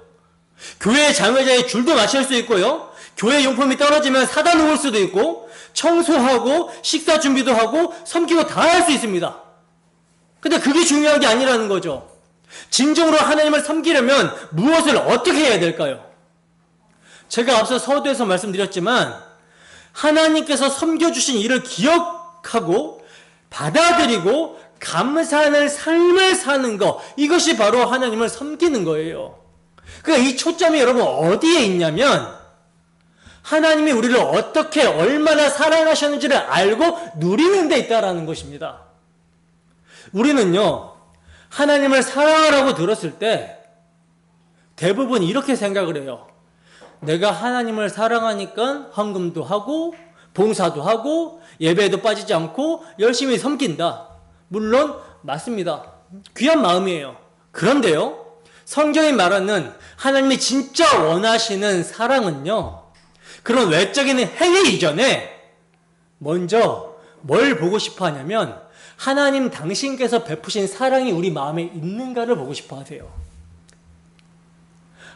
교회 장의자의 줄도 맞출 수 있고요, 교회 용품이 떨어지면 사다 놓을 수도 있고, 청소하고 식사 준비도 하고 섬기고 다 할 수 있습니다. 근데 그게 중요한 게 아니라는 거죠. 진정으로 하나님을 섬기려면 무엇을 어떻게 해야 될까요? 제가 앞서 서두에서 말씀드렸지만 하나님께서 섬겨주신 일을 기억하고 받아들이고 감사하는 삶을 사는 것, 이것이 바로 하나님을 섬기는 거예요. 그러니까 이 초점이 여러분 어디에 있냐면 하나님이 우리를 어떻게 얼마나 사랑하셨는지를 알고 누리는 데 있다라는 것입니다. 우리는요, 하나님을 사랑하라고 들었을 때 대부분 이렇게 생각을 해요. 내가 하나님을 사랑하니까 헌금도 하고 봉사도 하고 예배에도 빠지지 않고 열심히 섬긴다. 물론 맞습니다. 귀한 마음이에요. 그런데요, 성경이 말하는 하나님이 진짜 원하시는 사랑은요, 그런 외적인 행위 이전에 먼저 뭘 보고 싶어 하냐면 하나님 당신께서 베푸신 사랑이 우리 마음에 있는가를 보고 싶어 하세요.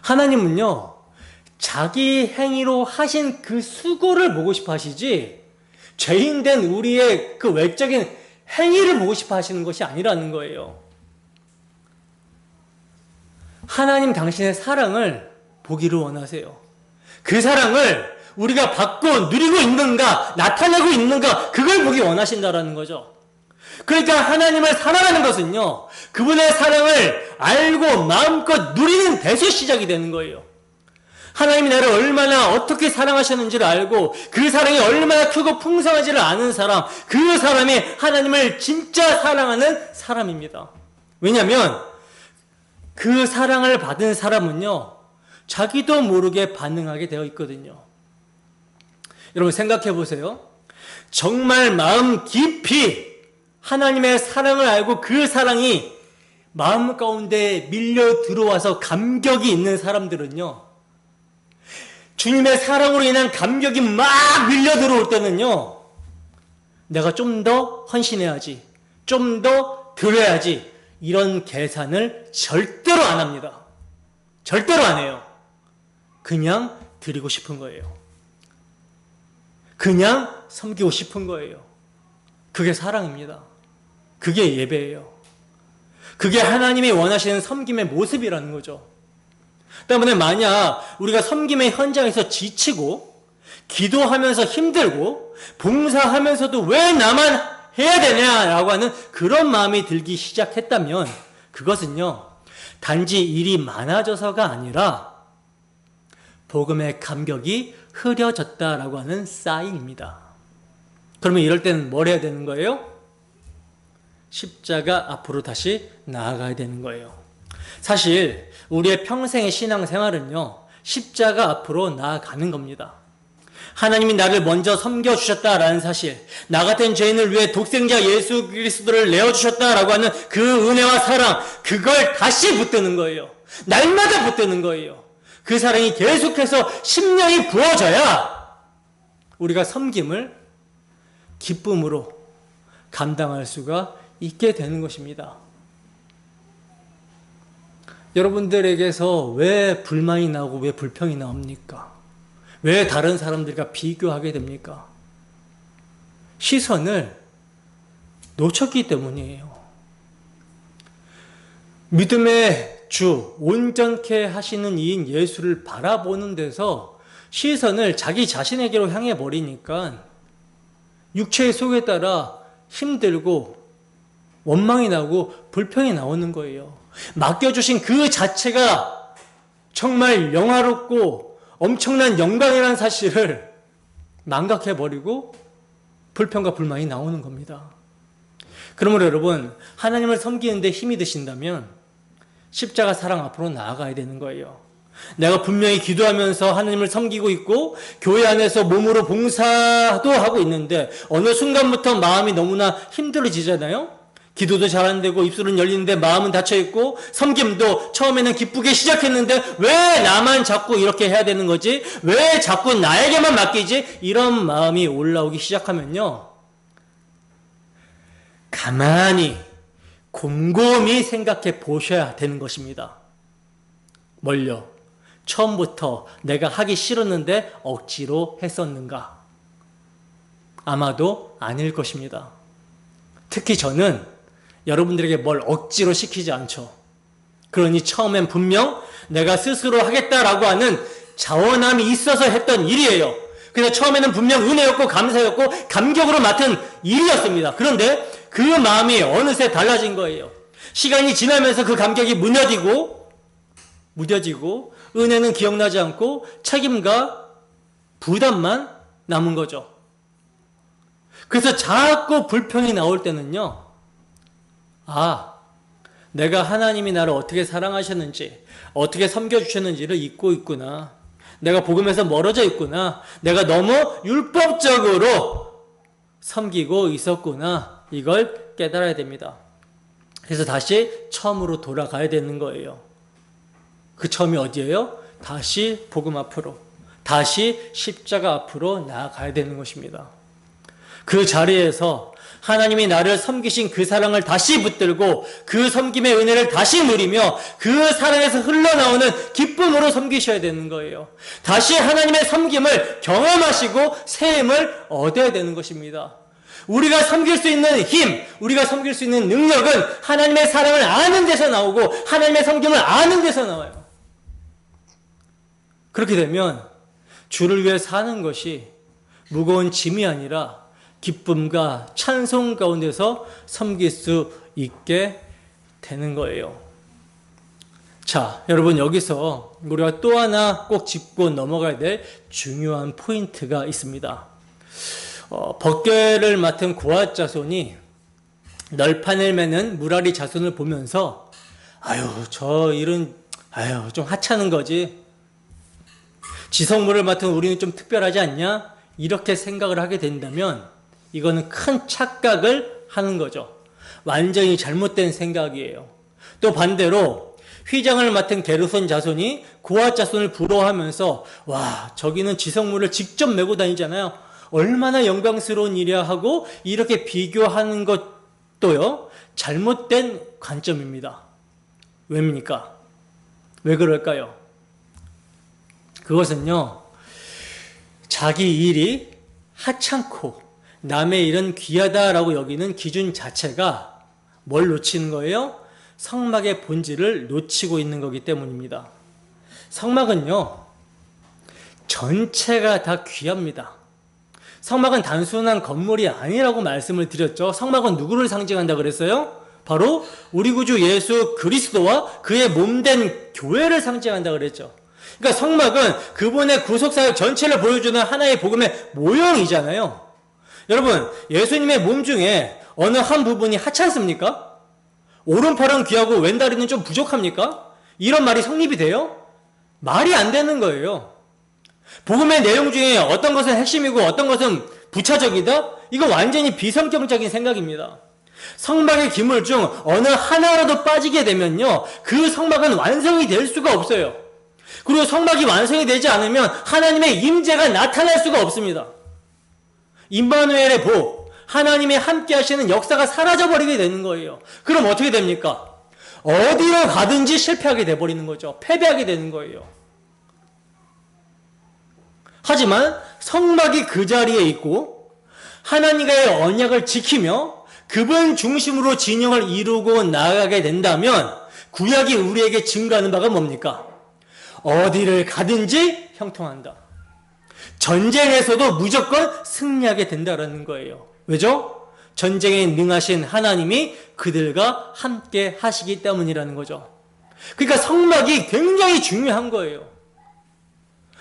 하나님은요, 자기 행위로 하신 그 수고를 보고 싶어 하시지 죄인된 우리의 그 외적인 행위를 보고 싶어 하시는 것이 아니라는 거예요. 하나님 당신의 사랑을 보기를 원하세요. 그 사랑을 우리가 받고 누리고 있는가, 나타내고 있는가, 그걸 보기 원하신다라는 거죠. 그러니까 하나님을 사랑하는 것은요, 그분의 사랑을 알고 마음껏 누리는 데서 시작이 되는 거예요. 하나님이 나를 얼마나 어떻게 사랑하셨는지를 알고 그 사랑이 얼마나 크고 풍성한지를 아는 사람, 그 사람이 하나님을 진짜 사랑하는 사람입니다. 왜냐하면 그 사랑을 받은 사람은요, 자기도 모르게 반응하게 되어 있거든요. 여러분 생각해 보세요. 정말 마음 깊이 하나님의 사랑을 알고 그 사랑이 마음 가운데 밀려 들어와서 감격이 있는 사람들은요, 주님의 사랑으로 인한 감격이 막 밀려 들어올 때는요, 내가 좀 더 헌신해야지, 좀 더 드려야지, 이런 계산을 절대로 안 합니다. 절대로 안 해요. 그냥 드리고 싶은 거예요. 그냥 섬기고 싶은 거예요. 그게 사랑입니다. 그게 예배예요. 그게 하나님이 원하시는 섬김의 모습이라는 거죠. 때문에 만약 우리가 섬김의 현장에서 지치고 기도하면서 힘들고 봉사하면서도 왜 나만 해야 되냐라고 하는 그런 마음이 들기 시작했다면 그것은요, 단지 일이 많아져서가 아니라 복음의 감격이 흐려졌다라고 하는 사인입니다. 그러면 이럴 때는 뭘 해야 되는 거예요? 십자가 앞으로 다시 나아가야 되는 거예요. 사실 우리의 평생의 신앙생활은요, 십자가 앞으로 나아가는 겁니다. 하나님이 나를 먼저 섬겨주셨다라는 사실, 나 같은 죄인을 위해 독생자 예수 그리스도를 내어주셨다라고 하는 그 은혜와 사랑, 그걸 다시 붙드는 거예요. 날마다 붙드는 거예요. 그 사랑이 계속해서 심령이 부어져야 우리가 섬김을 기쁨으로 감당할 수가 있게 되는 것입니다. 여러분들에게서 왜 불만이 나고 왜 불평이 나옵니까? 왜 다른 사람들과 비교하게 됩니까? 시선을 놓쳤기 때문이에요. 믿음의 주, 온전케 하시는 이인 예수를 바라보는 데서 시선을 자기 자신에게로 향해 버리니까 육체의 속에 따라 힘들고 원망이 나고 불평이 나오는 거예요. 맡겨주신 그 자체가 정말 영화롭고 엄청난 영광이라는 사실을 망각해버리고 불평과 불만이 나오는 겁니다. 그러므로 여러분, 하나님을 섬기는데 힘이 드신다면 십자가 사랑 앞으로 나아가야 되는 거예요. 내가 분명히 기도하면서 하나님을 섬기고 있고 교회 안에서 몸으로 봉사도 하고 있는데 어느 순간부터 마음이 너무나 힘들어지잖아요. 기도도 잘 안 되고 입술은 열리는데 마음은 닫혀있고 섬김도 처음에는 기쁘게 시작했는데 왜 나만 자꾸 이렇게 해야 되는 거지? 왜 자꾸 나에게만 맡기지? 이런 마음이 올라오기 시작하면요, 가만히 곰곰이 생각해 보셔야 되는 것입니다. 뭘요? 처음부터 내가 하기 싫었는데 억지로 했었는가? 아마도 아닐 것입니다. 특히 저는 여러분들에게 뭘 억지로 시키지 않죠. 그러니 처음엔 분명 내가 스스로 하겠다라고 하는 자원함이 있어서 했던 일이에요. 그래서 처음에는 분명 은혜였고 감사였고 감격으로 맡은 일이었습니다. 그런데 그 마음이 어느새 달라진 거예요. 시간이 지나면서 그 감격이 무뎌지고 은혜는 기억나지 않고 책임과 부담만 남은 거죠. 그래서 자꾸 불평이 나올 때는요, 내가 하나님이 나를 어떻게 사랑하셨는지, 어떻게 섬겨주셨는지를 잊고 있구나. 내가 복음에서 멀어져 있구나. 내가 너무 율법적으로 섬기고 있었구나. 이걸 깨달아야 됩니다. 그래서 다시 처음으로 돌아가야 되는 거예요. 그 처음이 어디예요? 다시 복음 앞으로, 다시 십자가 앞으로 나아가야 되는 것입니다. 그 자리에서 하나님이 나를 섬기신 그 사랑을 다시 붙들고 그 섬김의 은혜를 다시 누리며 그 사랑에서 흘러나오는 기쁨으로 섬기셔야 되는 거예요. 다시 하나님의 섬김을 경험하시고 새 힘을 얻어야 되는 것입니다. 우리가 섬길 수 있는 힘, 우리가 섬길 수 있는 능력은 하나님의 사랑을 아는 데서 나오고 하나님의 섬김을 아는 데서 나와요. 그렇게 되면 주를 위해 사는 것이 무거운 짐이 아니라 기쁨과 찬송 가운데서 섬길 수 있게 되는 거예요. 자, 여러분, 여기서 우리가 또 하나 꼭 짚고 넘어가야 될 중요한 포인트가 있습니다. 법궤를 맡은 고앗 자손이 널판을 매는 무라리 자손을 보면서 저 일은 좀 하찮은 거지. 지성물을 맡은 우리는 좀 특별하지 않냐? 이렇게 생각을 하게 된다면 이거는 큰 착각을 하는 거죠. 완전히 잘못된 생각이에요. 또 반대로 휘장을 맡은 게르손 자손이 고앗 자손을 부러워하면서 저기는 지성물을 직접 메고 다니잖아요. 얼마나 영광스러운 일이야 하고 이렇게 비교하는 것도요, 잘못된 관점입니다. 왜입니까? 왜 그럴까요? 그것은요, 자기 일이 하찮고 남의 일은 귀하다라고 여기는 기준 자체가 뭘 놓치는 거예요? 성막의 본질을 놓치고 있는 거기 때문입니다. 성막은요, 전체가 다 귀합니다. 성막은 단순한 건물이 아니라고 말씀을 드렸죠. 성막은 누구를 상징한다 그랬어요? 바로 우리 구주 예수 그리스도와 그의 몸된 교회를 상징한다 그랬죠. 그러니까 성막은 그분의 구속사역 전체를 보여주는 하나의 복음의 모형이잖아요. 여러분, 예수님의 몸 중에 어느 한 부분이 하찮습니까? 오른팔은 귀하고 왼다리는 좀 부족합니까? 이런 말이 성립이 돼요? 말이 안 되는 거예요. 복음의 내용 중에 어떤 것은 핵심이고 어떤 것은 부차적이다? 이거 완전히 비성경적인 생각입니다. 성막의 기물 중 어느 하나라도 빠지게 되면요, 그 성막은 완성이 될 수가 없어요. 그리고 성막이 완성이 되지 않으면 하나님의 임재가 나타날 수가 없습니다. 임마누엘의 복, 하나님의 함께 하시는 역사가 사라져버리게 되는 거예요. 그럼 어떻게 됩니까? 어디로 가든지 실패하게 돼버리는 거죠. 패배하게 되는 거예요. 하지만 성막이 그 자리에 있고 하나님과의 언약을 지키며 그분 중심으로 진영을 이루고 나아가게 된다면 구약이 우리에게 증거하는 바가 뭡니까? 어디를 가든지 형통한다. 전쟁에서도 무조건 승리하게 된다는 거예요. 왜죠? 전쟁에 능하신 하나님이 그들과 함께 하시기 때문이라는 거죠. 그러니까 성막이 굉장히 중요한 거예요.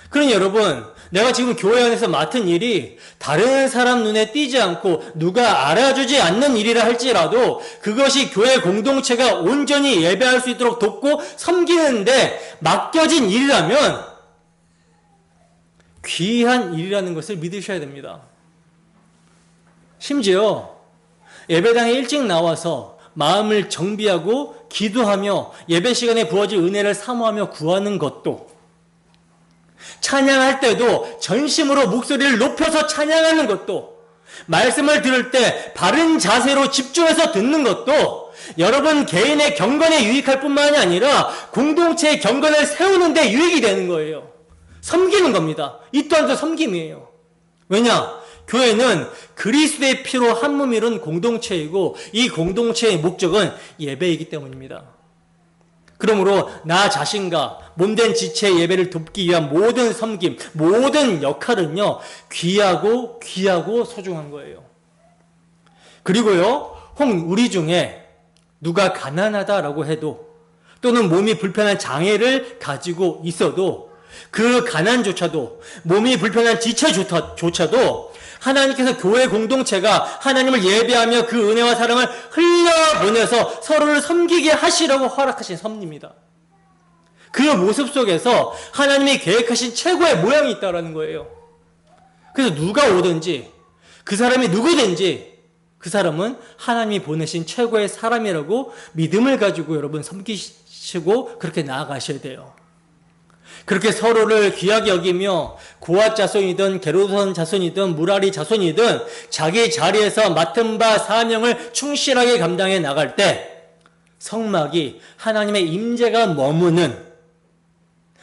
그러니 여러분, 내가 지금 교회 안에서 맡은 일이 다른 사람 눈에 띄지 않고 누가 알아주지 않는 일이라 할지라도 그것이 교회 공동체가 온전히 예배할 수 있도록 돕고 섬기는데 맡겨진 일이라면 귀한 일이라는 것을 믿으셔야 됩니다. 심지어 예배당에 일찍 나와서 마음을 정비하고 기도하며 예배 시간에 부어질 은혜를 사모하며 구하는 것도, 찬양할 때도 전심으로 목소리를 높여서 찬양하는 것도, 말씀을 들을 때 바른 자세로 집중해서 듣는 것도 여러분 개인의 경건에 유익할 뿐만이 아니라 공동체의 경건을 세우는 데 유익이 되는 거예요. 섬기는 겁니다. 이 또한도 섬김이에요. 왜냐? 교회는 그리스도의 피로 한 몸 이룬 공동체이고 이 공동체의 목적은 예배이기 때문입니다. 그러므로 나 자신과 몸된 지체의 예배를 돕기 위한 모든 섬김, 모든 역할은요, 귀하고 소중한 거예요. 그리고요, 혹 우리 중에 누가 가난하다라고 해도 또는 몸이 불편한 장애를 가지고 있어도 그 가난조차도, 몸이 불편한 지체조차도 하나님께서 교회 공동체가 하나님을 예배하며 그 은혜와 사랑을 흘려보내서 서로를 섬기게 하시라고 허락하신 섭리입니다. 그 모습 속에서 하나님이 계획하신 최고의 모양이 있다는 거예요. 그래서 누가 오든지 그 사람이 누구든지 그 사람은 하나님이 보내신 최고의 사람이라고 믿음을 가지고 여러분 섬기시고 그렇게 나아가셔야 돼요. 그렇게 서로를 귀하게 여기며 고앗 자손이든 게르손 자손이든 무라리 자손이든 자기 자리에서 맡은 바 사명을 충실하게 감당해 나갈 때 성막이 하나님의 임재가 머무는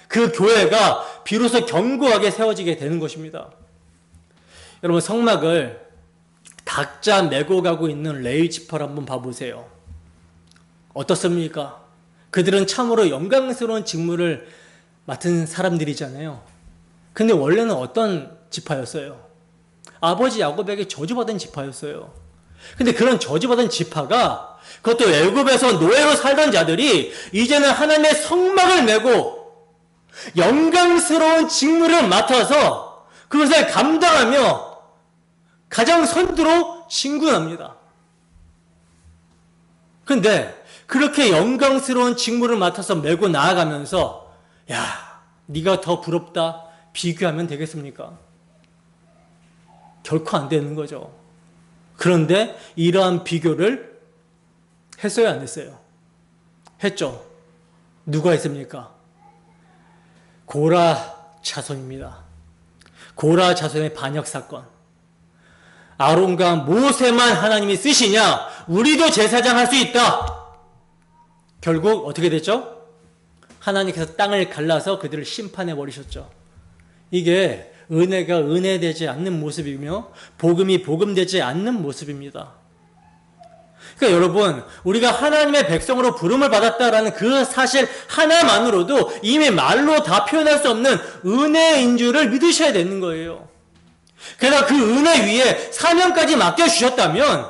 그 교회가 비로소 견고하게 세워지게 되는 것입니다. 여러분, 성막을 각자 메고 가고 있는 레위 지파를 한번 봐보세요. 어떻습니까? 그들은 참으로 영광스러운 직무를 맡은 사람들이잖아요. 근데 원래는 어떤 지파였어요? 아버지 야곱에게 저주받은 지파였어요. 근데 그런 저주받은 지파가, 그것도 애굽에서 노예로 살던 자들이 이제는 하나님의 성막을 메고 영광스러운 직무를 맡아서 그것을 감당하며 가장 선두로 진군합니다. 그런데 그렇게 영광스러운 직무를 맡아서 메고 나아가면서 야, 네가 더 부럽다 비교하면 되겠습니까? 결코 안 되는 거죠. 그런데 이러한 비교를 했어요, 안 했어요? 했죠. 누가 했습니까? 고라 자손입니다. 고라 자손의 반역 사건. 아론과 모세만 하나님이 쓰시냐? 우리도 제사장 할 수 있다. 결국 어떻게 됐죠? 하나님께서 땅을 갈라서 그들을 심판해 버리셨죠. 이게 은혜가 은혜되지 않는 모습이며 복음이 복음되지 않는 모습입니다. 그러니까 여러분, 우리가 하나님의 백성으로 부름을 받았다라는 그 사실 하나만으로도 이미 말로 다 표현할 수 없는 은혜인 줄을 믿으셔야 되는 거예요. 게다가 그 은혜 위에 사명까지 맡겨주셨다면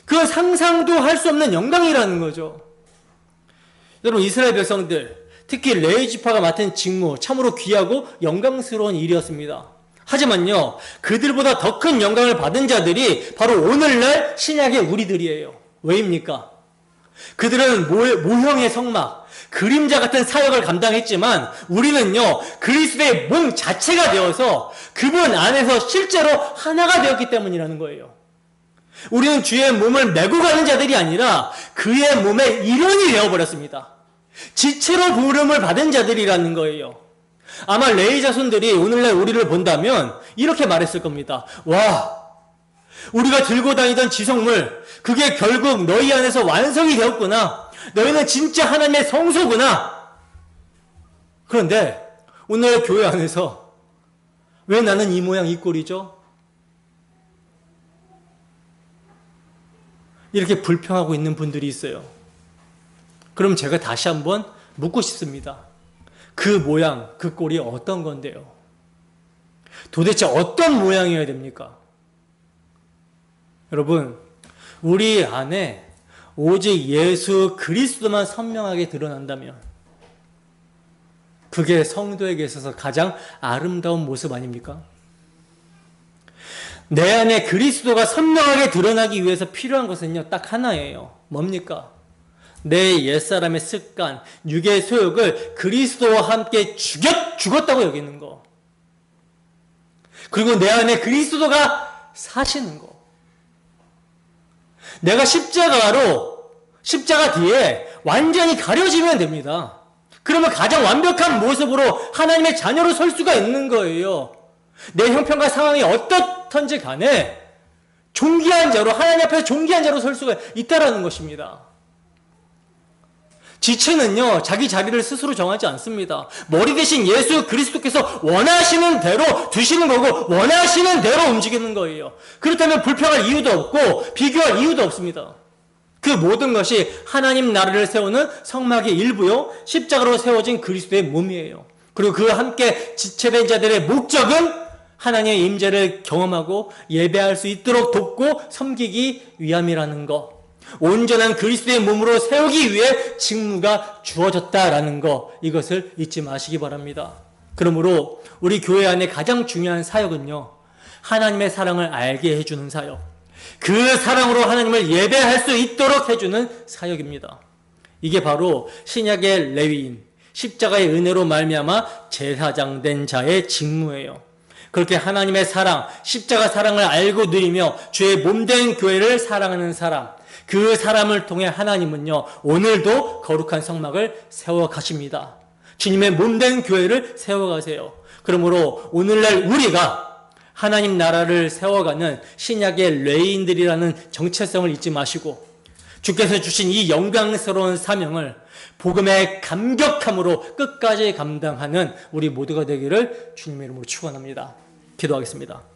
그 상상도 할 수 없는 영광이라는 거죠. 여러분, 이스라엘 백성들, 특히 레위 지파가 맡은 직무, 참으로 귀하고 영광스러운 일이었습니다. 하지만요, 그들보다 더 큰 영광을 받은 자들이 바로 오늘날 신약의 우리들이에요. 왜입니까? 그들은 모형의 성막, 그림자 같은 사역을 감당했지만 우리는요, 그리스도의 몸 자체가 되어서 그분 안에서 실제로 하나가 되었기 때문이라는 거예요. 우리는 주의 몸을 메고 가는 자들이 아니라 그의 몸의 일원이 되어버렸습니다. 지체로 부름을 받은 자들이라는 거예요. 아마 레위 자손들이 오늘날 우리를 본다면 이렇게 말했을 겁니다. 와, 우리가 들고 다니던 지성물, 그게 결국 너희 안에서 완성이 되었구나. 너희는 진짜 하나님의 성소구나. 그런데 오늘 교회 안에서 왜 나는 이 모양 이 꼴이죠? 이렇게 불평하고 있는 분들이 있어요. 그럼 제가 다시 한번 묻고 싶습니다. 그 모양, 그 꼴이 어떤 건데요? 도대체 어떤 모양이어야 됩니까? 여러분, 우리 안에 오직 예수 그리스도만 선명하게 드러난다면 그게 성도에게 있어서 가장 아름다운 모습 아닙니까? 내 안에 그리스도가 선명하게 드러나기 위해서 필요한 것은요, 딱 하나예요. 뭡니까? 내 옛사람의 습관, 육의 소욕을 그리스도와 함께 죽었다고 여기는 거. 그리고 내 안에 그리스도가 사시는 거. 내가 십자가 뒤에 완전히 가려지면 됩니다. 그러면 가장 완벽한 모습으로 하나님의 자녀로 설 수가 있는 거예요. 내 형편과 상황이 어떻든지 간에 존귀한 자로, 하나님 앞에서 존귀한 자로 설 수가 있다라는 것입니다. 지체는요, 자기 자리를 스스로 정하지 않습니다. 머리 대신 예수 그리스도께서 원하시는 대로 두시는 거고 원하시는 대로 움직이는 거예요. 그렇다면 불평할 이유도 없고 비교할 이유도 없습니다. 그 모든 것이 하나님 나라를 세우는 성막의 일부요, 십자가로 세워진 그리스도의 몸이에요. 그리고 그와 함께 지체된 자들의 목적은 하나님의 임재를 경험하고 예배할 수 있도록 돕고 섬기기 위함이라는 것. 온전한 그리스도의 몸으로 세우기 위해 직무가 주어졌다라는 것, 이것을 잊지 마시기 바랍니다. 그러므로 우리 교회 안에 가장 중요한 사역은요, 하나님의 사랑을 알게 해주는 사역, 그 사랑으로 하나님을 예배할 수 있도록 해주는 사역입니다. 이게 바로 신약의 레위인, 십자가의 은혜로 말미암아 제사장 된 자의 직무예요. 그렇게 하나님의 사랑, 십자가 사랑을 알고 누리며 주의 몸된 교회를 사랑하는 사람, 그 사람을 통해 하나님은요, 오늘도 거룩한 성막을 세워가십니다. 주님의 몸된 교회를 세워가세요. 그러므로 오늘날 우리가 하나님 나라를 세워가는 신약의 레위인들이라는 정체성을 잊지 마시고 주께서 주신 이 영광스러운 사명을 복음의 감격함으로 끝까지 감당하는 우리 모두가 되기를 주님의 이름으로 축원합니다. 기도하겠습니다.